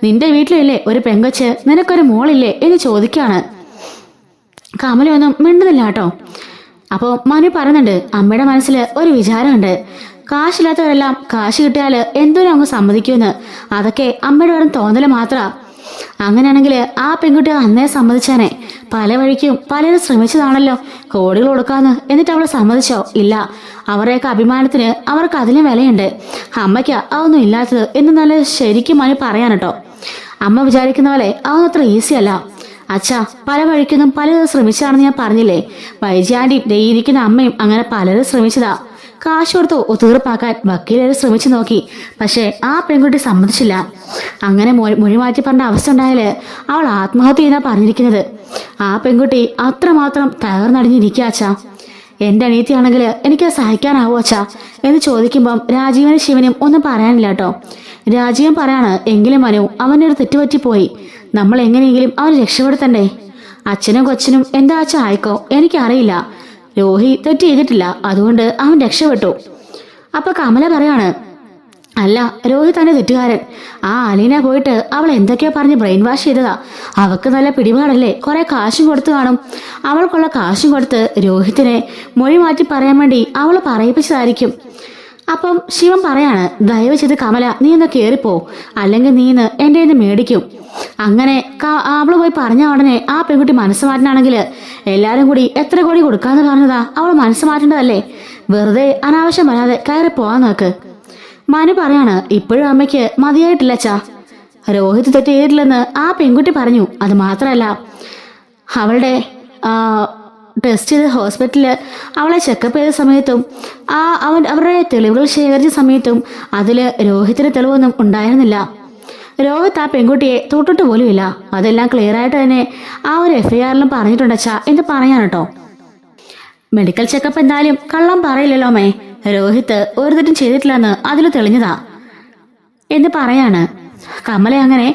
നിന്റെ വീട്ടിലല്ലേ ഒരു പെങ്കൊച്ച്, നിനക്കൊരു മോളില്ലേ എന്ന് ചോദിക്കാണ്. കമലൊന്നും മിണ്ടുന്നില്ല കേട്ടോ. അപ്പോൾ മനു പറയുന്നുണ്ട്, അമ്മയുടെ മനസ്സിൽ ഒരു വിചാരമുണ്ട്. കാശില്ലാത്തവരെല്ലാം കാശ് കിട്ടിയാൽ എന്തോരം അങ്ങ് സമ്മതിക്കുമെന്ന്. അതൊക്കെ അമ്മയുടെ വെറും തോന്നല് മാത്രമാ. അങ്ങനെയാണെങ്കിൽ ആ പെൺകുട്ടി അന്നേ സമ്മതിച്ചാനെ. പല വഴിക്കും പലരും ശ്രമിച്ചതാണല്ലോ. കോടികൾ കൊടുക്കാന്ന്. എന്നിട്ട് അവൾ സമ്മതിച്ചോ? ഇല്ല. അവരുടെയൊക്കെ അഭിമാനത്തിന് അവർക്ക് അതിലും വിലയുണ്ട്. അമ്മയ്ക്ക് അതൊന്നും ഇല്ലാത്തത് എന്ന് നല്ല ശരിക്കും മനു പറയാനട്ടോ. അമ്മ വിചാരിക്കുന്ന പോലെ അതൊന്നും അത്ര ഈസി അല്ല അച്ഛാ. പല വഴിക്കൊന്നും പലരും ശ്രമിച്ചാണെന്ന് ഞാൻ പറഞ്ഞില്ലേ. വൈജാന്റിയും ഇരിക്കുന്ന അമ്മയും അങ്ങനെ പലരും ശ്രമിച്ചതാ. കാശ് കൊടുത്തു ഒത്തുതീർപ്പാക്കാൻ വക്കീലര് ശ്രമിച്ചു നോക്കി. പക്ഷെ ആ പെൺകുട്ടി സമ്മതിച്ചില്ല. അങ്ങനെ മൊഴി മാറ്റി പറഞ്ഞ അവസ്ഥ ഉണ്ടായാല് അവൾ ആത്മഹത്യ ചെയ്യുന്ന പറഞ്ഞിരിക്കുന്നത്. ആ പെൺകുട്ടി അത്രമാത്രം തകർന്നടിഞ്ഞിരിക്കുക അച്ഛാ. എന്റെ അനിയത്തിയാണെങ്കിൽ എനിക്ക് സഹിക്കാനാവോ അച്ഛാ എന്ന് ചോദിക്കുമ്പം രാജീവനും ശിവനും ഒന്നും പറയാനില്ല കേട്ടോ. രാജീവൻ പറയാണ്, എങ്കിലും മനു അവനൊരു തെറ്റുപറ്റിപ്പോയി. നമ്മൾ എങ്ങനെയെങ്കിലും അവന് രക്ഷപ്പെടുത്തണ്ടേ. അച്ഛനും കൊച്ചനും എന്താ അച്ഛാ ആയിക്കോ, എനിക്കറിയില്ല. രോഹി തെറ്റ് ചെയ്തിട്ടില്ല, അതുകൊണ്ട് അവൻ രക്ഷപ്പെട്ടു. അപ്പൊ കമല പറയാണ്, അല്ല രോഹി തന്നെ തെറ്റുകാരൻ. ആ അലീന പോയിട്ട് അവൾ എന്തൊക്കെയാ പറഞ്ഞ് ബ്രെയിൻ വാഷ് ചെയ്തതാ. അവൾക്ക് നല്ല പിടിപാടല്ലേ, കുറെ കാശും കൊടുത്തു കാണും. അവൾക്കുള്ള കാശും കൊടുത്ത് രോഹിത്തിനെ മൊഴി മാറ്റി പറയാൻ വേണ്ടി അവൾ പറയിപ്പിച്ചതായിരിക്കും. അപ്പം ശിവൻ പറയാണ്, ദയവ് ചെയ്ത് കമല നീ ഒന്ന് കേറിപ്പോ, അല്ലെങ്കിൽ നീ ഇന്ന് എന്റെ ഇന്ന് മേടിക്കും. അങ്ങനെ അവള് പോയി പറഞ്ഞ ഉടനെ ആ പെൺകുട്ടി മനസ്സ് മാറ്റാനാണെങ്കിൽ എല്ലാരും കൂടി എത്ര കോടി കൊടുക്കാന്ന് പറഞ്ഞതാ. അവൾ മനസ്സ് മാറ്റേണ്ടതല്ലേ. വെറുതെ അനാവശ്യം വരാതെ കയറി പോവാൻ നോക്ക്. മനു പറയാണ്, ഇപ്പോഴും അമ്മയ്ക്ക് മതിയായിട്ടില്ല അച്ഛാ. രോഹിത് തെറ്റ് ചെയ്തിട്ടില്ലെന്ന് ആ പെൺകുട്ടി പറഞ്ഞു. അത് മാത്രമല്ല, അവളുടെ ടെസ്റ്റ് ചെയ്ത് ഹോസ്പിറ്റലിൽ അവളെ ചെക്കപ്പ് ചെയ്ത സമയത്തും അവരുടെ തെളിവുകൾ ശേഖരിച്ച സമയത്തും അതിൽ രോഹിത്തിന് തെളിവൊന്നും ഉണ്ടായിരുന്നില്ല. രോഹിത് ആ പെൺകുട്ടിയെ തൊട്ടിട്ട് പോലുമില്ല. അതെല്ലാം ക്ലിയർ ആയിട്ട് തന്നെ ആ ഒരു FIR-ലും പറഞ്ഞിട്ടുണ്ടച്ചാ എന്ന് പറയാൻ കേട്ടോ. മെഡിക്കൽ ചെക്കപ്പ് എന്തായാലും കള്ളം പറയില്ലല്ലോ അമ്മേ. രോഹിത്ത് ഒരു തെറ്റും ചെയ്തിട്ടില്ലെന്ന് അതിൽ തെളിഞ്ഞതാ എന്ന് പറയാണ്. കമല അങ്ങനെ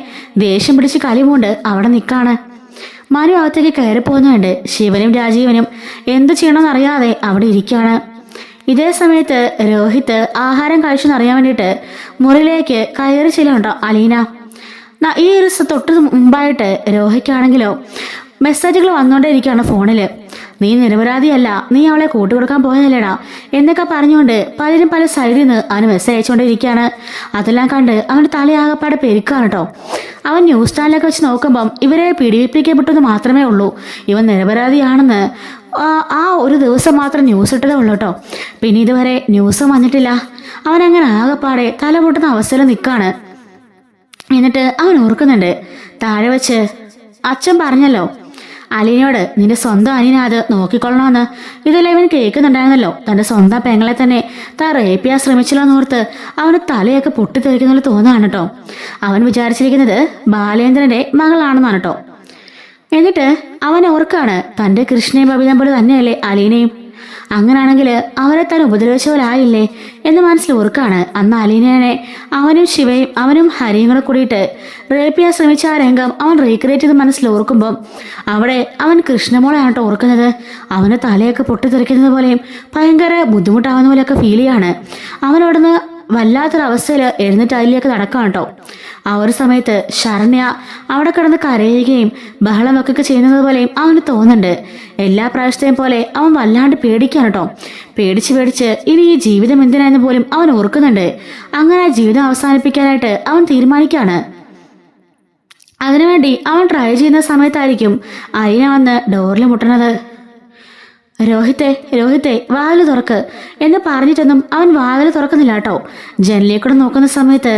ദേഷ്യം പിടിച്ച് കലിമുണ്ട് അവിടെ നിൽക്കാണ്. മനു അകത്തേക്ക് കയറി പോകുന്നുണ്ട്. ശിവനും രാജീവനും എന്ത് ചെയ്യണമെന്നറിയാതെ അവിടെ ഇരിക്കുകയാണ്. ഇതേ സമയത്ത് രോഹിത്ത് ആഹാരം കഴിച്ചെന്നറിയാൻ വേണ്ടിയിട്ട് മുറിയിലേക്ക് കയറി ചെല്ലുന്നുണ്ടോ അലീന. ഈ ഒരു തൊട്ട് മുമ്പായിട്ട് രോഹിക്കാണെങ്കിലോ മെസ്സേജുകൾ വന്നുകൊണ്ടേയിരിക്കുകയാണ് ഫോണില്. നീ നിരപരാധിയല്ല, നീ അവളെ കൂട്ടുകൊടുക്കാൻ പോയതല്ലേടാ എന്നൊക്കെ പറഞ്ഞുകൊണ്ട് പലരും പല സൈഡിൽ നിന്ന് അവന് മെസ്സേജ് അയച്ചുകൊണ്ടിരിക്കുകയാണ്. അതെല്ലാം കണ്ട് അവന്റെ തലയാകപ്പാടെ പെരുക്കാണ് കേട്ടോ. അവൻ ന്യൂസ് ചാനലൊക്കെ വെച്ച് നോക്കുമ്പം ഇവരെ പീഡിപ്പിക്കപ്പെട്ടെന്ന് മാത്രമേ ഉള്ളൂ. ഇവൻ നിരപരാധിയാണെന്ന് ആ ഒരു ദിവസം മാത്രം ന്യൂസ് ഇട്ടതേ ഉള്ളൂ കേട്ടോ. പിന്നെ ഇതുവരെ ന്യൂസും വന്നിട്ടില്ല. അവനങ്ങനെ ആകപ്പാടെ തല പൊട്ടുന്ന അവസ്ഥയിൽ നിൽക്കാണ്. എന്നിട്ട് അവൻ ഓർക്കുന്നുണ്ട്, താഴെ വെച്ച് അച്ഛൻ പറഞ്ഞല്ലോ അലീനയോട് നിന്റെ സ്വന്തം അനിയനെ അത് നോക്കിക്കൊള്ളണമെന്ന്. ഇതെല്ലാം ഇവൻ കേൾക്കുന്നുണ്ടായിരുന്നല്ലോ. തന്റെ സ്വന്തം പെങ്ങളെ തന്നെ താൻ റേപ്പ് ചെയ്യാൻ ശ്രമിച്ചില്ലോന്നോർത്ത് അവന് തലയൊക്കെ പൊട്ടിത്തെറിക്കുന്നതിൽ തോന്നുകയാണ് കേട്ടോ. അവൻ വിചാരിച്ചിരിക്കുന്നത് ബാലേന്ദ്രന്റെ മകളാണെന്നാണ് കേട്ടോ. എന്നിട്ട് അവൻ ഓർക്കാണ്, തന്റെ കൃഷ്ണയും ബബിതം പോലെ തന്നെയല്ലേ അലീനയും. അങ്ങനാണെങ്കിൽ അവരെ താൻ ഉപദ്രവിച്ച പോലെ ആയില്ലേ എന്ന് മനസ്സിൽ ഓർക്കാണ്. അന്ന് അലീനയെ അവനും ശിവയും അവനും ഹരിയും കൂടെ കൂടിയിട്ട് റേപ്പ് ചെയ്യാൻ ശ്രമിച്ച ആ രംഗം അവൻ റീക്രിയേറ്റ് ചെയ്ത് മനസ്സിൽ ഓർക്കുമ്പം അവിടെ അവൻ കൃഷ്ണമോളെയാണ് കേട്ടോ ഓർക്കുന്നത്. അവന് തലയൊക്കെ പൊട്ടിത്തെറിക്കുന്നത് പോലെയും ഭയങ്കര ബുദ്ധിമുട്ടാവുന്ന പോലെയൊക്കെ ഫീൽ ചെയ്യാണ്. അവനോടൊന്ന് വല്ലാത്തൊരവസ്ഥയിൽ എഴുന്നേറ്റ് അതിലേക്ക് നടക്കാം കേട്ടോ. ആ ഒരു സമയത്ത് ശരണ്യ അവിടെ കിടന്ന് കരയുകയും ബഹളം ഒക്കെ ചെയ്യുന്നത് പോലെയും അവന് തോന്നുന്നുണ്ട്. എല്ലാ പ്രാവശ്യത്തെയും പോലെ അവൻ വല്ലാണ്ട് പേടിക്കാണ് കേട്ടോ. പേടിച്ച് ഇനി ഈ ജീവിതം എന്തിനാന്ന് പോലും അവൻ ഓർക്കുന്നുണ്ട്. അങ്ങനെ ആ ജീവിതം അവസാനിപ്പിക്കാനായിട്ട് അവൻ തീരുമാനിക്കാണ്. അതിനുവേണ്ടി അവൻ ട്രൈ ചെയ്യുന്ന സമയത്തായിരിക്കും അലീന വന്ന് ഡോറിൽ മുട്ടുന്നത്. രോഹിത്തെ വാതില് തുറക്ക് എന്ന് പറഞ്ഞിട്ടൊന്നും അവൻ വാതില് തുറക്കുന്നില്ല കേട്ടോ. ജനലിലേക്കൂടെ നോക്കുന്ന സമയത്ത്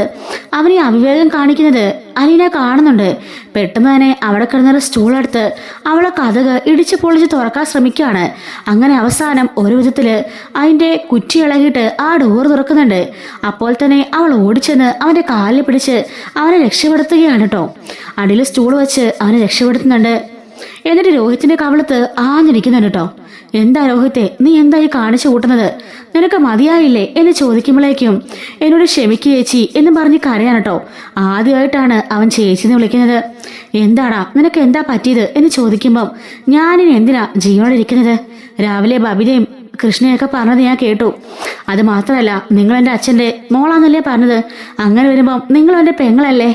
അവൻ ഈ അവിവേകം കാണിക്കുന്നത് അലീന കാണുന്നുണ്ട്. പെട്ടെന്ന് തന്നെ അവിടെ കിടന്നൊരു സ്റ്റൂളെടുത്ത് അവളെ കതക് ഇടിച്ചു പൊളിച്ച് തുറക്കാൻ ശ്രമിക്കുകയാണ്. അങ്ങനെ അവസാനം ഒരു വിധത്തില് അതിന്റെ കുറ്റി ഇളകിയിട്ട് ആ ഡോർ തുറക്കുന്നുണ്ട്. അപ്പോൾ തന്നെ അവൾ ഓടിച്ചെന്ന് അവന്റെ കാലിൽ പിടിച്ച് അവനെ രക്ഷപ്പെടുത്തുകയാണ് കേട്ടോ. അടിയിൽ സ്റ്റൂൾ വെച്ച് അവനെ രക്ഷപ്പെടുത്തുന്നുണ്ട്. എന്നിട്ട് രോഹിത്തിന്റെ കവിളത്ത് ആഞ്ഞിരിക്കുന്നുണ്ട് കേട്ടോ. എന്താ രോഹിത്തെ, നീ എന്തായി കാണിച്ചു കൂട്ടുന്നത്? നിനക്ക് മതിയായില്ലേ എന്ന് ചോദിക്കുമ്പോഴേക്കും എന്നോട് ക്ഷമിക്കു ചേച്ചി എന്ന് പറഞ്ഞ് കരയാണ് കേട്ടോ. ആദ്യമായിട്ടാണ് അവൻ ചേച്ചിന്ന് വിളിക്കുന്നത്. എന്താടാ നിനക്ക് എന്താ പറ്റിയത് എന്ന് ചോദിക്കുമ്പം ഞാനിനി എന്തിനാ ജീവനോടിരിക്കുന്നത്? രാവിലെ ബബിതയും കൃഷ്ണയൊക്കെ പറഞ്ഞത് ഞാൻ കേട്ടു. അത് മാത്രമല്ല, നിങ്ങൾ എൻ്റെ അച്ഛൻ്റെ മോളാന്നല്ലേ പറഞ്ഞത്. അങ്ങനെ വരുമ്പം നിങ്ങൾ എൻ്റെ പെങ്ങളല്ലേ.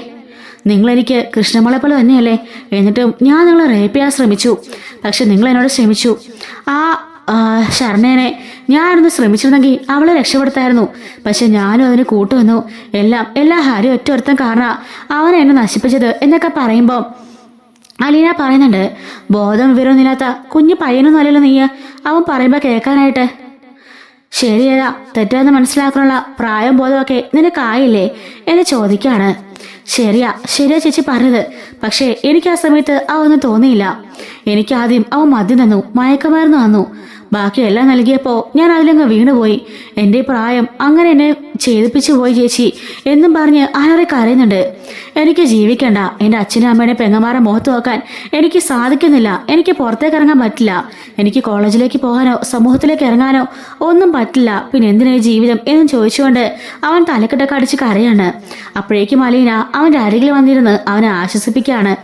നിങ്ങളെനിക്ക് കൃഷ്ണമോളെ പോലെ തന്നെയല്ലേ. എന്നിട്ടും ഞാൻ നിങ്ങളെ റേപ്പ് ചെയ്യാൻ ശ്രമിച്ചു. പക്ഷെ നിങ്ങൾ എന്നോട് ശ്രമിച്ചു. ആ ശരണേനെ ഞാനൊന്ന് ശ്രമിച്ചിരുന്നെങ്കിൽ അവളെ രക്ഷപ്പെടുത്തായിരുന്നു. പക്ഷെ ഞാനും അതിന് കൂട്ടുവന്നു. എല്ലാ ഹരി ഒറ്റ കാരണം അവനെ എന്നെ നശിപ്പിച്ചത് എന്നൊക്കെ പറയുമ്പോൾ അലീന പറയുന്നുണ്ട്, ബോധം വിവരമൊന്നുമില്ലാത്ത കുഞ്ഞു പയ്യനൊന്നും അല്ലല്ലോ നീ, അവൻ പറയുമ്പോ കേൾക്കാനായിട്ട്. ശരിയേതാ തെറ്റാന്ന് മനസ്സിലാക്കാനുള്ള പ്രായം ബോധമൊക്കെ നിനക്കായില്ലേ എന്ന് ചോദിക്കാണ്. ശരിയാ ചേച്ചി പറഞ്ഞത്. പക്ഷേ എനിക്ക് ആ സമയത്ത് അവനൊന്നും തോന്നിയില്ല. എനിക്ക് ആദ്യം അവൻ മദ്യം തന്നു, മയക്കുമരുന്ന് തന്നു, ബാക്കിയെല്ലാം നൽകിയപ്പോ ഞാൻ അതിലങ്ങ് വീണുപോയി. എന്റെ പ്രായം അങ്ങനെ എന്നെ ചെയ്തിപ്പിച്ചു പോയി ചേച്ചി എന്നും പറഞ്ഞ് അലറി കരയുന്നുണ്ട്. എനിക്ക് ജീവിക്കണ്ട, എന്റെ അച്ഛനും അമ്മയുടെ പെങ്ങന്മാരെ മുഖത്ത് നോക്കാൻ എനിക്ക് സാധിക്കുന്നില്ല. എനിക്ക് പുറത്തേക്ക് ഇറങ്ങാൻ പറ്റില്ല. എനിക്ക് കോളേജിലേക്ക് പോകാനോ സമൂഹത്തിലേക്ക് ഇറങ്ങാനോ ഒന്നും പറ്റില്ല. പിന്നെ എന്തിനാ ജീവിതം എന്നും ചോദിച്ചുകൊണ്ട് അവൻ തലക്കെട്ടൊക്കെ അടിച്ച് കരയാണ്. അപ്പോഴേക്കും അലീന അവന്റെ അരികിൽ വന്നിരുന്ന് അവനെ ആശ്വസിപ്പിക്കുകയാണ്.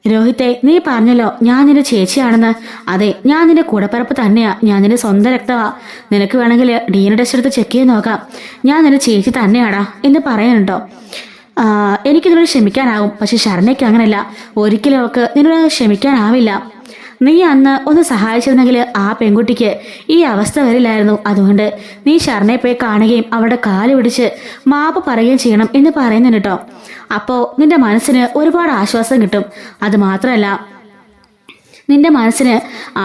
രോഹിത്തെ, നീ പറഞ്ഞല്ലോ ഞാൻ നിന്റെ ചേച്ചിയാണെന്ന്. അതെ, ഞാൻ നിന്റെ കൂടപ്പിറപ്പ് തന്നെയാ. ഞാൻ നിന്റെ സ്വന്തം രക്തമാ. നിനക്ക് വേണമെങ്കിൽ DNA ടെസ്റ്റ് എടുത്ത് ചെക്ക് ചെയ്ത് നോക്കാം. ഞാൻ നിന്റെ ചേച്ചി തന്നെയാടാ എന്ന് പറയാനുണ്ടോ? എനിക്ക് നിന്നോട് ക്ഷമിക്കാനാവും. പക്ഷെ ശരണയ്ക്ക് അങ്ങനല്ല. ഒരിക്കലും അവൾക്ക് നിന്നോട് ക്ഷമിക്കാനാവില്ല. നീ അന്ന് ഒന്ന് സഹായിച്ചിരുന്നെങ്കിൽ ആ പെൺകുട്ടിക്ക് ഈ അവസ്ഥ വരില്ലായിരുന്നു. അതുകൊണ്ട് നീ ശരണയെ പോയി കാണുകയും അവളുടെ കാല് പിടിച്ച് മാപ്പ് പറയുകയും ചെയ്യണം എന്ന് പറയുന്നുണ്ട് കേട്ടോ. അപ്പോ നിന്റെ മനസ്സിന് ഒരുപാട് ആശ്വാസം കിട്ടും. അത് മാത്രമല്ല, നിന്റെ മനസ്സിന്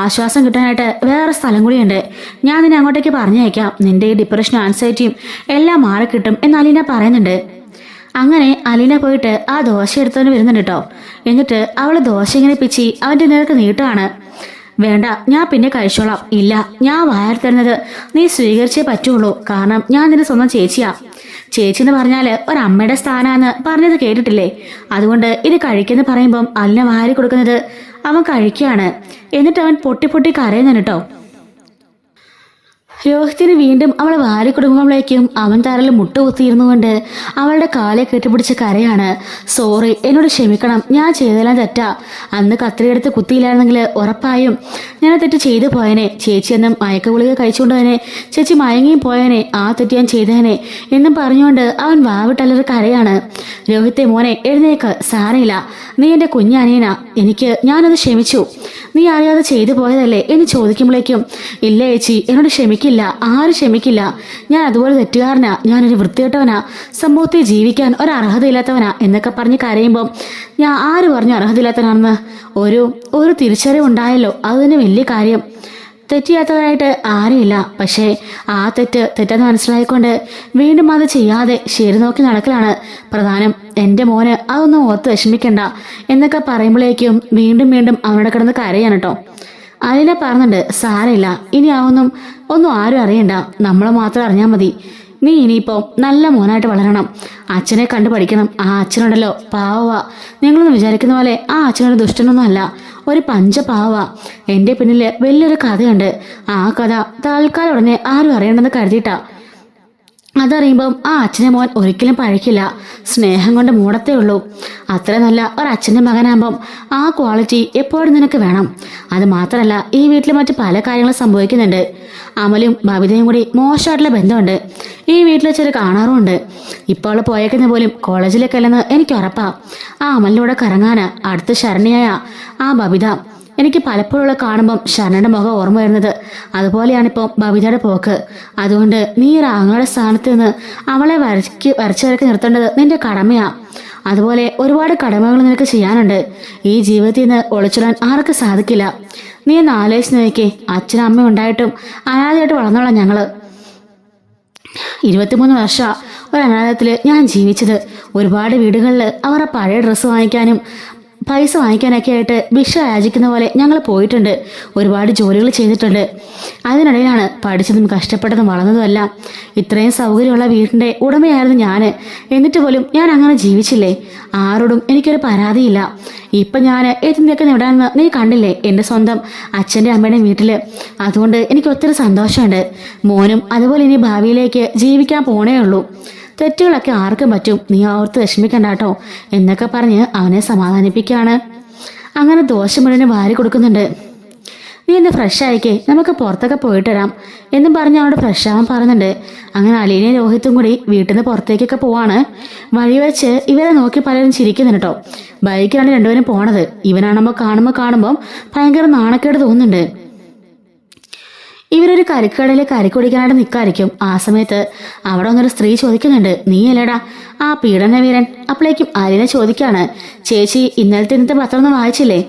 ആശ്വാസം കിട്ടാനായിട്ട് വേറെ സ്ഥലം കൂടിയുണ്ട്. ഞാൻ നിന്നെ അങ്ങോട്ടേക്ക് പറഞ്ഞയക്കാം. നിന്റെ ഈ ഡിപ്രഷനും ആൻസൈറ്റിയും എല്ലാം മാറിക്കിട്ടും എന്ന് അലീന പറയുന്നുണ്ട്. അങ്ങനെ അലീന പോയിട്ട് ആ ദോശ എടുത്തോണ്ട് വരുന്നുണ്ട് കേട്ടോ. എന്നിട്ട് അവള് ദോശ ഇങ്ങനെ പിച്ചി അവന്റെ നേർക്ക് നീട്ടാണ്. വേണ്ട, ഞാൻ പിന്നെ കഴിച്ചോളാം. ഇല്ല, ഞാൻ വായർ തരുന്നത് നീ സ്വീകരിച്ചേ പറ്റുള്ളൂ. കാരണം ഞാൻ നിന്റെ സ്വന്തം ചേച്ചിയാ. ചേച്ചി എന്ന് പറഞ്ഞാല് ഒരമ്മയുടെ സ്ഥാനാന്ന് പറഞ്ഞത് കേട്ടിട്ടില്ലേ? അതുകൊണ്ട് ഇത് കഴിക്കെന്ന് പറയുമ്പം അലിന വാരി കൊടുക്കുന്നത് അവൻ കഴിക്കുകയാണ്. എന്നിട്ട് അവൻ പൊട്ടി പൊട്ടി കരയുന്നുണ്ട് കേട്ടോ. രോഹിത്തിന് വീണ്ടും അവളെ വാരി കൊടുക്കുമ്പോഴേക്കും അവൻ തറയിൽ മുട്ടുകുത്തിയിരുന്നു കൊണ്ട് അവളുടെ കാലെ കെട്ടിപ്പിടിച്ച് കരയാണ്. സോറി, എന്നോട് ക്ഷമിക്കണം, ഞാൻ ചെയ്തെല്ലാം തെറ്റാ. അന്ന് കത്രിയെടുത്ത് കുത്തിയില്ലായിരുന്നെങ്കിൽ ഉറപ്പായും ഞാൻ തെറ്റ് ചെയ്തു പോയനെ. ചേച്ചി എന്നും മയക്കഗുളിക കഴിച്ചുകൊണ്ടുപോയനെ, ചേച്ചി മയങ്ങിയും പോയനെ, ആ തെറ്റ് ഞാൻ ചെയ്തേനെ എന്നും പറഞ്ഞുകൊണ്ട് അവൻ വാവിട്ടല്ലൊരു കരയാണ്. രോഹിത്തെ മോനെ, എഴുന്നേക്ക്, സാരയില്ല, നീ എൻ്റെ കുഞ്ഞനിയനാ. ഞാനത് ക്ഷമിച്ചു. നീ അറിയാതെ ചെയ്തു പോയതല്ലേ എന്ന് ചോദിക്കുമ്പോഴേക്കും ഇല്ല ചേച്ചി, എന്നോട് ക്ഷമിക്കില്ല, ആരും ക്ഷമിക്കില്ല. ഞാൻ അതുപോലെ തെറ്റുകാരനാ, ഞാനൊരു വൃത്തികെട്ടവനാ, സമൂഹത്തിൽ ജീവിക്കാൻ ഒരർഹതയില്ലാത്തവനാ എന്നൊക്കെ പറഞ്ഞ് കരയുമ്പം ഞാൻ ആര് പറഞ്ഞു അർഹതയില്ലാത്തവനാണെന്ന്? ഒരു തിരിച്ചറിവുണ്ടായല്ലോ, അത് തന്നെ വലിയ കാര്യം. തെറ്റിയാത്തവരായിട്ട് ആരുമില്ല. പക്ഷേ ആ തെറ്റെന്ന് മനസ്സിലായിക്കൊണ്ട് വീണ്ടും അത് ചെയ്യാതെ ശരി നോക്കി നടക്കലാണ് പ്രധാനം. എൻ്റെ മോന് അതൊന്നും ഓർത്ത് വിഷമിക്കണ്ട എന്നൊക്കെ പറയുമ്പോഴേക്കും വീണ്ടും വീണ്ടും അവനോട് കിടന്ന് കരയാണ് കേട്ടോ. അലീന പറഞ്ഞിട്ടുണ്ട്, സാരമില്ല, ഇനി ഒന്നും ആരും അറിയണ്ട, നമ്മളെ മാത്രം അറിഞ്ഞാൽ മതി. നീ ഇനിയിപ്പോൾ നല്ല മോനായിട്ട് വളരണം, അച്ഛനെ കണ്ടു പഠിക്കണം. ആ അച്ഛനുണ്ടല്ലോ പാവ, നിങ്ങളൊന്നും വിചാരിക്കുന്ന പോലെ ആ അച്ഛനൊരു ദുഷ്ടനൊന്നും അല്ല, ഒരു പഞ്ചപാവ. എൻ്റെ പിന്നിൽ വലിയൊരു കഥയുണ്ട്. ആ കഥ തൽക്കാലം ഉടനെ ആരും അറിയണ്ടെന്ന് കരുതിയിട്ടാ. അതറിയുമ്പം ആ അച്ഛനെ മോൻ ഒരിക്കലും പഴക്കില്ല, സ്നേഹം കൊണ്ട് മൂടത്തേ ഉള്ളൂ. അത്ര നല്ല ഒരച്ഛൻ്റെ മകനാകുമ്പം ആ ക്വാളിറ്റി എപ്പോഴും നിനക്ക് വേണം. അത് മാത്രമല്ല, ഈ വീട്ടിൽ മറ്റു പല കാര്യങ്ങളും സംഭവിക്കുന്നുണ്ട്. അമലും ബബിതയും കൂടി മോശമായിട്ടുള്ള ബന്ധമുണ്ട്. ഈ വീട്ടിൽ വെച്ചൊരു കാണാറുമുണ്ട്. ഇപ്പോൾ അവൾ പോയേക്കുന്ന പോലും കോളേജിലേക്കല്ലെന്ന് എനിക്ക് ഉറപ്പാ. ആ അമലിലൂടെ കറങ്ങാനാ അടുത്ത ശരണ്യായ ആ ബബിത. എനിക്ക് പലപ്പോഴുള്ള കാണുമ്പം ശരണയുടെ മുഖം ഓർമ്മ വരുന്നത്. അതുപോലെയാണിപ്പോൾ ബബിതയുടെ പോക്ക്. അതുകൊണ്ട് നീ ഒരു ആങ്ങളുടെ സ്ഥാനത്ത് നിന്ന് അവളെ വരച്ചു നിർത്തേണ്ടത് നിന്റെ കടമയാ. അതുപോലെ ഒരുപാട് കടമകൾ നിനക്ക് ചെയ്യാനുണ്ട്. ഈ ജീവിതത്തിൽ നിന്ന് ഒളിച്ചിടാൻ ആർക്കും സാധിക്കില്ല. നീ ഒന്ന് ആലോചിച്ച് നോക്കിക്കേ, അച്ഛനും അമ്മയും ഉണ്ടായിട്ടും അനാഥയായിട്ട് വളർന്നോളാം ഞങ്ങള്. 23 വർഷം ഒരു അനാഥത്തിൽ ഞാൻ ജീവിച്ചത്. ഒരുപാട് വീടുകളിൽ അവരുടെ പഴയ ഡ്രസ്സ് വാങ്ങിക്കാനും പൈസ വാങ്ങിക്കാനൊക്കെ ആയിട്ട് ഭിക്ഷ യാചിക്കുന്ന പോലെ ഞങ്ങൾ പോയിട്ടുണ്ട്. ഒരുപാട് ജോലികൾ ചെയ്തിട്ടുണ്ട്. അതിനിടയിലാണ് പഠിച്ചതും കഷ്ടപ്പെട്ടതും വളർന്നതുമെല്ലാം. ഇത്രയും സൗകര്യമുള്ള വീടിൻ്റെ ഉടമയായിരുന്നു ഞാൻ. എന്നിട്ട് പോലും ഞാൻ അങ്ങനെ ജീവിച്ചില്ലേ? ആരോടും എനിക്കൊരു പരാതിയില്ല. ഇപ്പം ഞാൻ എത്തിയൊക്കെ നേടാമെന്ന് നീ കണ്ടില്ലേ എൻ്റെ സ്വന്തം അച്ഛൻ്റെ അമ്മയുടെയും വീട്ടിൽ. അതുകൊണ്ട് എനിക്ക് ഒത്തിരി സന്തോഷമുണ്ട്. മോനും അതുപോലെ ഇനി ഭാവിയിലേക്ക് ജീവിക്കാൻ പോണേ ഉള്ളൂ. തെറ്റുകളൊക്കെ ആർക്കും പറ്റും, നീ ഓർത്ത് വിഷമിക്കണ്ട കേട്ടോ എന്നൊക്കെ പറഞ്ഞ് അവനെ സമാധാനിപ്പിക്കുകയാണ്. അങ്ങനെ ദോശ മുഴുവൻ വാരി കൊടുക്കുന്നുണ്ട്. നീ ഒന്ന് ഫ്രഷ് ആയിക്കേ, നമുക്ക് പുറത്തൊക്കെ പോയിട്ട് വരാം എന്നും പറഞ്ഞ് അവനോട് ഫ്രഷ് ആവാൻ പറയുന്നുണ്ട്. അങ്ങനെ അലീനയും രോഹിത്തും കൂടി വീട്ടിൽ നിന്ന് പുറത്തേക്കൊക്കെ പോവാണ്. വഴി വെച്ച് ഇവരെ നോക്കി പലരും ചിരിക്കുന്നുണ്ട് കേട്ടോ. ബൈക്കിലാണ് രണ്ടുപേരും പോണത്. ഇവനാണുമ്പോൾ കാണുമ്പോൾ ഭയങ്കര നാണക്കേട് തോന്നുന്നുണ്ട്. ഇവരൊരു കരിക്കടയിൽ കരിക്ക് കുടിക്കാനായിട്ട് നിൽക്കായിരിക്കും. ആ സമയത്ത് അവിടെ ഒന്നൊരു സ്ത്രീ ചോദിക്കുന്നുണ്ട്, നീ അല്ലേടാ ആ പീഡനവീരൻ? അപ്പോഴേക്കും അലീന ചോദിക്കാണ്, ചേച്ചി ഇന്നത്തെ പത്രം ഒന്നും വായിച്ചില്ലേ?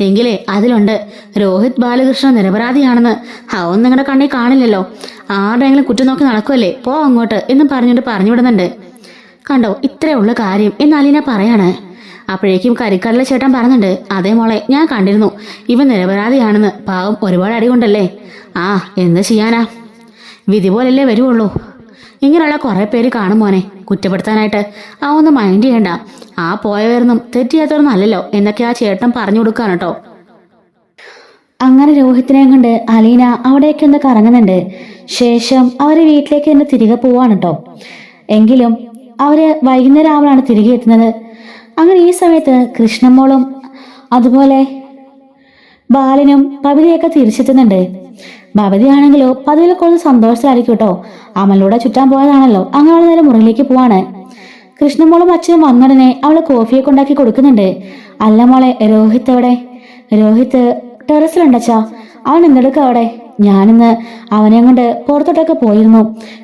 എങ്കിലേ അതിലുണ്ട് രോഹിത് ബാലകൃഷ്ണൻ നിരപരാധിയാണെന്ന്. അവൻ നിങ്ങളുടെ കണ്ണി കാണില്ലല്ലോ, ആരുടെയെങ്കിലും കുറ്റം നോക്കി നടക്കുമല്ലേ, പോ അങ്ങോട്ട് എന്നും പറഞ്ഞുകൊണ്ട് പറഞ്ഞു വിടുന്നുണ്ട്. കണ്ടോ, ഇത്രേ ഉള്ള കാര്യം എന്ന് അലീന പറയാണ്. അപ്പോഴേക്കും കരിക്കടലെ ചേട്ടൻ പറഞ്ഞിട്ടുണ്ട്, അതേ മോളെ ഞാൻ കണ്ടിരുന്നു, ഇവൻ നിരപരാധിയാണെന്ന്. പാവം ഒരുപാട് അടികൊണ്ടല്ലേ. ആ എന്ത് ചെയ്യാനാ, വിധി പോലല്ലേ വരുവുള്ളൂ. ഇങ്ങനെയുള്ള കുറെ പേര് കാണും മോനെ, കുറ്റപ്പെടുത്താനായിട്ട് ഒന്നും മൈൻഡ് ചെയ്യണ്ട. ആ പോയവരൊന്നും തെറ്റിയാത്തവരൊന്നും അല്ലല്ലോ എന്നൊക്കെ ആ ചേട്ടൻ പറഞ്ഞു കൊടുക്കാണ് കേട്ടോ. അങ്ങനെ രോഹിത്തിനെയും കൊണ്ട് അലീന അവിടേക്ക് ഒന്ന് കറങ്ങുന്നുണ്ട്. ശേഷം അവര് വീട്ടിലേക്ക് തന്നെ തിരികെ പോവാണ് കേട്ടോ. എങ്കിലും അവര് വൈകുന്നേരം ആവലാണ് തിരികെ എത്തുന്നത്. അങ്ങനെ ഈ സമയത്ത് കൃഷ്ണമോളും അതുപോലെ ബാലനും ഭവിതയൊക്കെ തിരിച്ചെത്തുന്നുണ്ട്. ഭവതിയാണെങ്കിലോ പതിവിൽ കൂടുതൽ സന്തോഷത്തിലായിരിക്കും കേട്ടോ. അമലൂടെ ചുറ്റാൻ പോയതാണല്ലോ. അങ്ങനെ നേരെ മുറിയിലേക്ക് പോവാണ്. കൃഷ്ണമോളും അച്ഛനും വന്നുടനെ അവള് കോഫിയൊക്കെ ഉണ്ടാക്കി കൊടുക്കുന്നുണ്ട്. അല്ല മോളെ, രോഹിത് എവിടെ? രോഹിത് ടെറസിലുണ്ടച്ചാ. അവൻ എന്തെടുക്ക അവിടെ? ഞാനിന്ന് അവനെ കൊണ്ട് പുറത്തോട്ടൊക്കെ പോയിരുന്നു.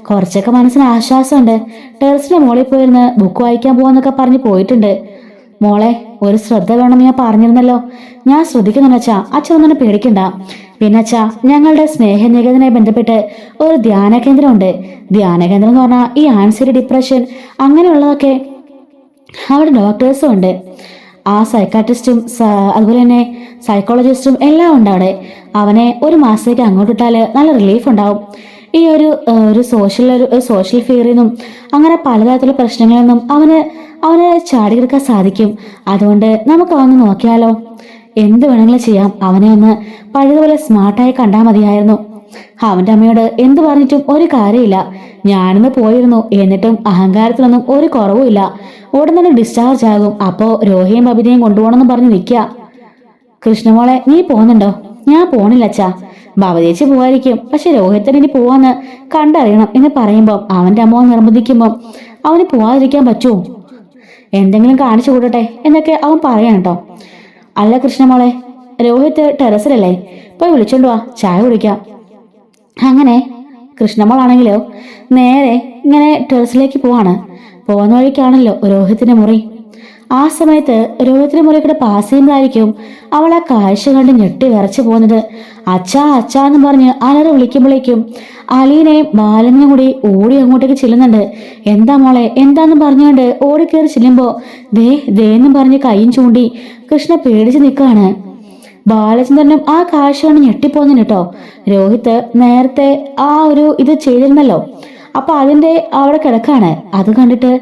കുറച്ചൊക്കെ മനസ്സിന് ആശ്വാസമുണ്ട്. ടെറസിന്റെ മോളിൽ പോയിരുന്ന് ബുക്ക് വായിക്കാൻ പോവാന്നൊക്കെ പറഞ്ഞ് പോയിട്ടുണ്ട്. മോളെ ഒരു ശ്രദ്ധ വേണമെന്ന് ഞാൻ പറഞ്ഞിരുന്നല്ലോ. ഞാൻ ശ്രദ്ധിക്കുന്നുണ്ടച്ചാ, അച്ഛനൊന്നും പേടിക്കണ്ട. പിന്നെ അച്ഛാ, ഞങ്ങളുടെ സ്നേഹനികേതനുമായി ബന്ധപ്പെട്ട് ഒരു ധ്യാന കേന്ദ്രമുണ്ട്. ധ്യാന കേന്ദ്രം എന്ന് പറഞ്ഞാൽ ഈ ആൻസൈറ്റി, ഡിപ്രഷൻ അങ്ങനെയുള്ളതൊക്കെ അവിടെ ഡോക്ടേഴ്സും ഉണ്ട്. ആ സൈക്കാട്രിസ്റ്റും അതുപോലെ തന്നെ സൈക്കോളജിസ്റ്റും എല്ലാം ഉണ്ട് അവിടെ. അവനെ ഒരു മാസത്തേക്ക് അങ്ങോട്ട് ഇട്ടാല് നല്ല റിലീഫ് ഉണ്ടാവും. ഈ ഒരു സോഷ്യൽ ഫിയറിൽ നിന്നും അങ്ങനെ പലതരത്തിലുള്ള പ്രശ്നങ്ങളിൽ നിന്നും അവന് ചാടിയെടുക്കാൻ സാധിക്കും. അതുകൊണ്ട് നമുക്ക് അവന്ന് നോക്കിയാലോ? എന്ത് വേണമെങ്കിലും ചെയ്യാം. അവനെ ഒന്ന് പഴയതുപോലെ സ്മാർട്ടായി കണ്ടാൽ മതിയായിരുന്നു. അവന്റെ അമ്മയോട് എന്ത് പറഞ്ഞിട്ടും ഒരു കാര്യമില്ല. ഞാനിന്ന് പോയിരുന്നു, എന്നിട്ടും അഹങ്കാരത്തിലൊന്നും ഒരു കുറവുമില്ല. ഉടൻ തന്നെ ഡിസ്ചാർജ് ആകും. അപ്പോ രോഹിയും ബബിതയും കൊണ്ടുപോകണമെന്ന് പറഞ്ഞ് നിൽക്കുക. കൃഷ്ണമോളെ, നീ പോകുന്നുണ്ടോ? ഞാൻ പോണില്ല അച്ഛാ. ഭവതേച്ചി പോവായിരിക്കും, പക്ഷെ രോഹിത്തിന് ഇനി പോവാന്ന് കണ്ടറിയണം എന്ന് പറയുമ്പോൾ അവന്റെ അമ്മ നിർബന്ധിക്കുമ്പോൾ അവന് പോവാതിരിക്കാൻ പറ്റുമോ? എന്തെങ്കിലും കാണിച്ചു കൂടട്ടെ എന്നൊക്കെ അവൻ പറയാൻ കേട്ടോ. അല്ല കൃഷ്ണമോളെ, രോഹിത് ടെറസിലല്ലേ, പോയി വിളിച്ചോണ്ട് വാ, ചായ കുടിക്കാം. അങ്ങനെ കൃഷ്ണമോളാണെങ്കിലോ നേരെ ഇങ്ങനെ ടെറസിലേക്ക് പോവാണ്. പോകുന്ന വഴിക്കാണല്ലോ രോഹിത്തിന്റെ മുറി. ആ സമയത്ത് രോഹിത്തിന്റെ മുറി കൂടെ പാസ് ചെയ്യുമ്പോഴായിരിക്കും അവൾ ആ കാഴ്ച കണ്ട് ഞെട്ടി വിറച്ചു പോകുന്നത്. അച്ഛാ അച്ഛാ എന്ന് പറഞ്ഞ് അലറി വിളിക്കുമ്പോഴേക്കും അലീനയും ബാലനും കൂടി ഓടി അങ്ങോട്ടേക്ക് ചെല്ലുന്നുണ്ട്. എന്താ മോളെ എന്താന്ന് പറഞ്ഞുകൊണ്ട് ഓടിക്കേറി ചെല്ലുമ്പോ ദേന്നും പറഞ്ഞ് കൈയും ചൂണ്ടി കൃഷ്ണ പേടിച്ച് നിൽക്കുകയാണ്. ബാലചന്ദ്രനും ആ കാഴ്ച കണ്ട് ഞെട്ടിപ്പോന്നു കേട്ടോ. രോഹിത് നേരത്തെ ഇത് ചെയ്തിരുന്നല്ലോ, അപ്പൊ അതിന്റെ അവിടെ കിടക്കാണ്. അത് കണ്ടിട്ട്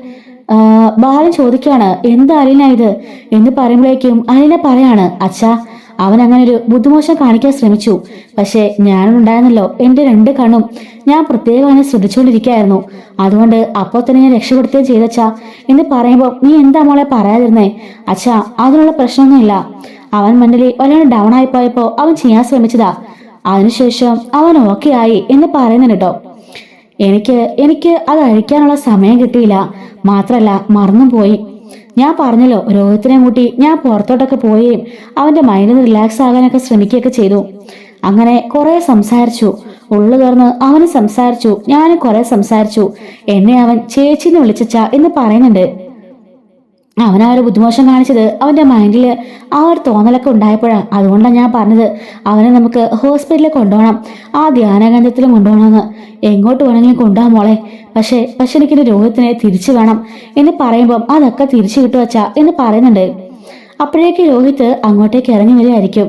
ബാലൻ ചോദിക്കാണ്, എന്താ അലീന ഇത് എന്ന് പറയുമ്പോഴേക്കും അലീന പറയാണ്, അച്ഛാ അവൻ അങ്ങനെ ഒരു ബുദ്ധിമോശം കാണിക്കാൻ ശ്രമിച്ചു. പക്ഷെ ഞാനുണ്ടായിരുന്നല്ലോ, എന്റെ 2 കണ്ണും ഞാൻ പ്രത്യേകം അവനെ ശ്രദ്ധിച്ചുകൊണ്ടിരിക്കുകയായിരുന്നു. അതുകൊണ്ട് അപ്പോൾ തന്നെ ഞാൻ രക്ഷപ്പെടുത്തുകയും ചെയ്തച്ചാ എന്ന് പറയുമ്പോൾ നീ എന്താ മോളെ പറയാതിരുന്നേ? അച്ഛാ അതിനുള്ള പ്രശ്നമൊന്നുമില്ല. അവൻ മെന്റലി വല്ലാണ്ട് ഡൗൺ ആയി പോയപ്പോ അവൻ ചെയ്യാൻ ശ്രമിച്ചതാ. അതിനുശേഷം അവൻ ഓക്കെ ആയി എന്ന് പറയുന്നുണ്ട് കേട്ടോ. എനിക്ക് അത് അഴിക്കാനുള്ള സമയം കിട്ടിയില്ല. മാത്രല്ല മറന്നും പോയി. ഞാൻ പറഞ്ഞല്ലോ, രോഹിത്തിനെ കൂട്ടി ഞാൻ പുറത്തോട്ടൊക്കെ പോവുകയും അവന്റെ മൈൻഡിന് റിലാക്സ് ആകാനൊക്കെ ശ്രമിക്കുകയൊക്കെ ചെയ്തു. അങ്ങനെ കുറെ സംസാരിച്ചു, ഉള്ളു തുറന്ന് അവന് സംസാരിച്ചു, ഞാനും കുറെ സംസാരിച്ചു. എന്നെ അവൻ ചേച്ചിന്ന് വിളിച്ചാ എന്ന് പറയുന്നുണ്ട്. അവൻ ആ ഒരു ബുദ്ധിമോശം കാണിച്ചത് അവന്റെ മൈൻഡില് ആ ഒരു തോന്നലൊക്കെ ഉണ്ടായപ്പോഴാണ്. അതുകൊണ്ടാണ് ഞാൻ പറഞ്ഞത് അവനെ നമുക്ക് ഹോസ്പിറ്റലിൽ കൊണ്ടുപോകണം, ആ ധ്യാനകേന്ദ്രത്തിലും കൊണ്ടുപോകണമെന്ന്. എങ്ങോട്ട് വേണമെങ്കിലും കൊണ്ടുപോകാം മോളെ, പക്ഷെ എനിക്കിന്റെ രോഗത്തിനെ തിരിച്ചു വേണം എന്ന് പറയുമ്പം അതൊക്കെ തിരിച്ചു കിട്ടുവച്ചാ എന്ന് പറയുന്നുണ്ട്. അപ്പോഴേക്ക് രോഹിത് അങ്ങോട്ടേക്ക് ഇറങ്ങി വരികയായിരിക്കും.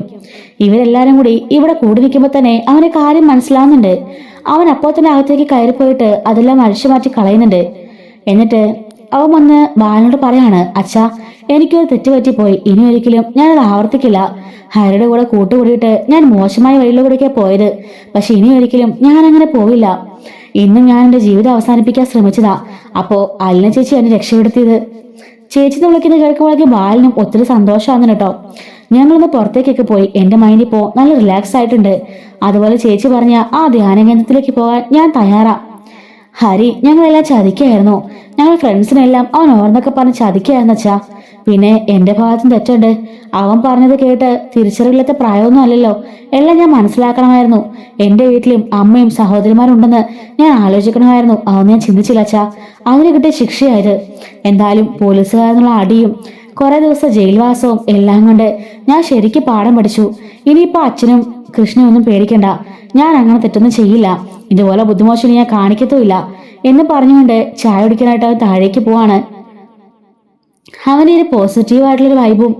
ഇവരെല്ലാരും കൂടി ഇവിടെ കൂടി നിൽക്കുമ്പോൾ തന്നെ അവന് കാര്യം മനസ്സിലാവുന്നുണ്ട്. അവൻ അപ്പോൾ തന്നെ അകത്തേക്ക് കയറിപ്പോയിട്ട് അതെല്ലാം അഴിച്ചു മാറ്റി കളയുന്നുണ്ട്. എന്നിട്ട് അവൻ വന്ന് ബാലനോട് പറയാണ്, അച്ഛാ എനിക്കൊരു തെറ്റുപറ്റിപ്പോയി, ഇനി ഒരിക്കലും ഞാനത് ആവർത്തിക്കില്ല. ഹരിയുടെ കൂടെ കൂട്ടുകൂടിയിട്ട് ഞാൻ മോശമായ വഴിയിലൂടെയൊക്കെ പോയത്, പക്ഷെ ഇനി ഒരിക്കലും ഞാൻ അങ്ങനെ പോവില്ല. ഇന്നും ഞാൻ എന്റെ ജീവിതം അവസാനിപ്പിക്കാൻ ശ്രമിച്ചതാ. അപ്പോ അലിന ചേച്ചി എന്നെ രക്ഷപ്പെടുത്തിയത്. ചേച്ചിന്ന് വിളിക്കുന്ന കേൾക്കുമ്പോഴേക്കും ബാലനും ഒത്തിരി സന്തോഷമാകുന്നു കേട്ടോ. ഞങ്ങളൊന്ന് പുറത്തേക്കൊക്കെ പോയി, എന്റെ മൈൻഡ് ഇപ്പോ നല്ല റിലാക്സ് ആയിട്ടുണ്ട്. അതുപോലെ ചേച്ചി പറഞ്ഞ ആ ധ്യാന കേന്ദ്രത്തിലേക്ക് പോകാൻ ഞാൻ തയ്യാറാ. ഹരി ഞങ്ങളെല്ലാം ചതിക്കായിരുന്നു. ഞങ്ങൾ ഫ്രണ്ട്സിനെല്ലാം അവൻ ഓർന്നൊക്കെ പറഞ്ഞ് ചതിക്കായിരുന്നു അച്ഛാ. പിന്നെ എന്റെ ഭാഗത്തും തെറ്റുണ്ട്. അവൻ പറഞ്ഞത് കേട്ട് തിരിച്ചറിവില്ലാത്ത പ്രായമൊന്നും അല്ലല്ലോ. എല്ലാം ഞാൻ മനസ്സിലാക്കണമായിരുന്നു. എന്റെ വീട്ടിലും അമ്മയും സഹോദരിമാരും ഉണ്ടെന്ന് ഞാൻ ആലോചിക്കണമായിരുന്നു. അതൊന്നും ഞാൻ ചിന്തിച്ചില്ല അച്ഛാ. അതിന് കിട്ടിയ ശിക്ഷയായത്. എന്തായാലും പോലീസുകാരെന്നുള്ള അടിയും കുറെ ദിവസം ജയിൽവാസവും എല്ലാം കൊണ്ട് ഞാൻ ശരിക്കും പാഠം പഠിച്ചു. ഇനിയിപ്പോ അച്ഛനും കൃഷ്ണനും ഒന്നും പേടിക്കണ്ട. ഞാൻ അങ്ങനെ തെറ്റൊന്നും ചെയ്യില്ല. ഇതുപോലെ ബുദ്ധിമോശം ഞാൻ കാണിക്കത്തുമില്ല എന്ന് പറഞ്ഞുകൊണ്ട് ചായ കുടിക്കാനായിട്ട് അവൻ താഴേക്ക് പോവാണ്. അവന്റെ ഒരു പോസിറ്റീവായിട്ടുള്ളൊരു വൈബും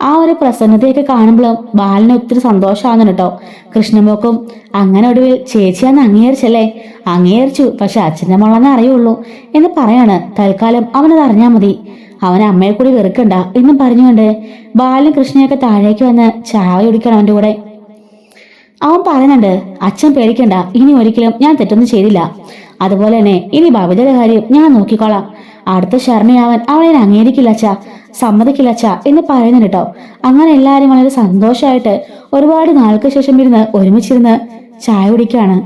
ആ ഒരു പ്രസന്നതയൊക്കെ കാണുമ്പോഴും ബാലിന് ഒത്തിരി സന്തോഷമാകുന്നു കേട്ടോ. കൃഷ്ണമോക്കും അങ്ങനെ ഒടുവിൽ ചേച്ചിയാന്ന് അംഗീകരിച്ചല്ലേ? അംഗീകരിച്ചു, പക്ഷെ അച്ഛൻ്റെ മോളെന്നേ അറിയുള്ളൂ എന്ന് പറയാണ്. തൽക്കാലം അവനത് അറിഞ്ഞാൽ മതി. അവൻ അമ്മയെ കൂടി വെറുക്കണ്ട എന്നും പറഞ്ഞുകൊണ്ട് ബാലും കൃഷ്ണയൊക്കെ താഴേക്ക് വന്ന് ചായ കുടിക്കണം അവൻ്റെ കൂടെ. അവൻ പറയുന്നുണ്ട്, അച്ഛൻ പേടിക്കണ്ട, ഇനി ഒരിക്കലും ഞാൻ തെറ്റൊന്നും ചെയ്തില്ല. അതുപോലെ തന്നെ ഇനി ഭവിതയുടെ കാര്യം ഞാൻ നോക്കിക്കോളാം. അടുത്ത ശർമ്മയാവൻ അവളെ അംഗീകരിക്കില്ല അച്ഛാ, സമ്മതിക്കില്ല അച്ഛാ എന്ന് പറയുന്നുണ്ട് കേട്ടോ. അങ്ങനെ എല്ലാവരും വളരെ സന്തോഷമായിട്ട് ഒരുപാട് നാൾക്ക് ശേഷം ഇരുന്ന് ഒരുമിച്ചിരുന്ന് ചായ കുടിക്കുകയാണ്.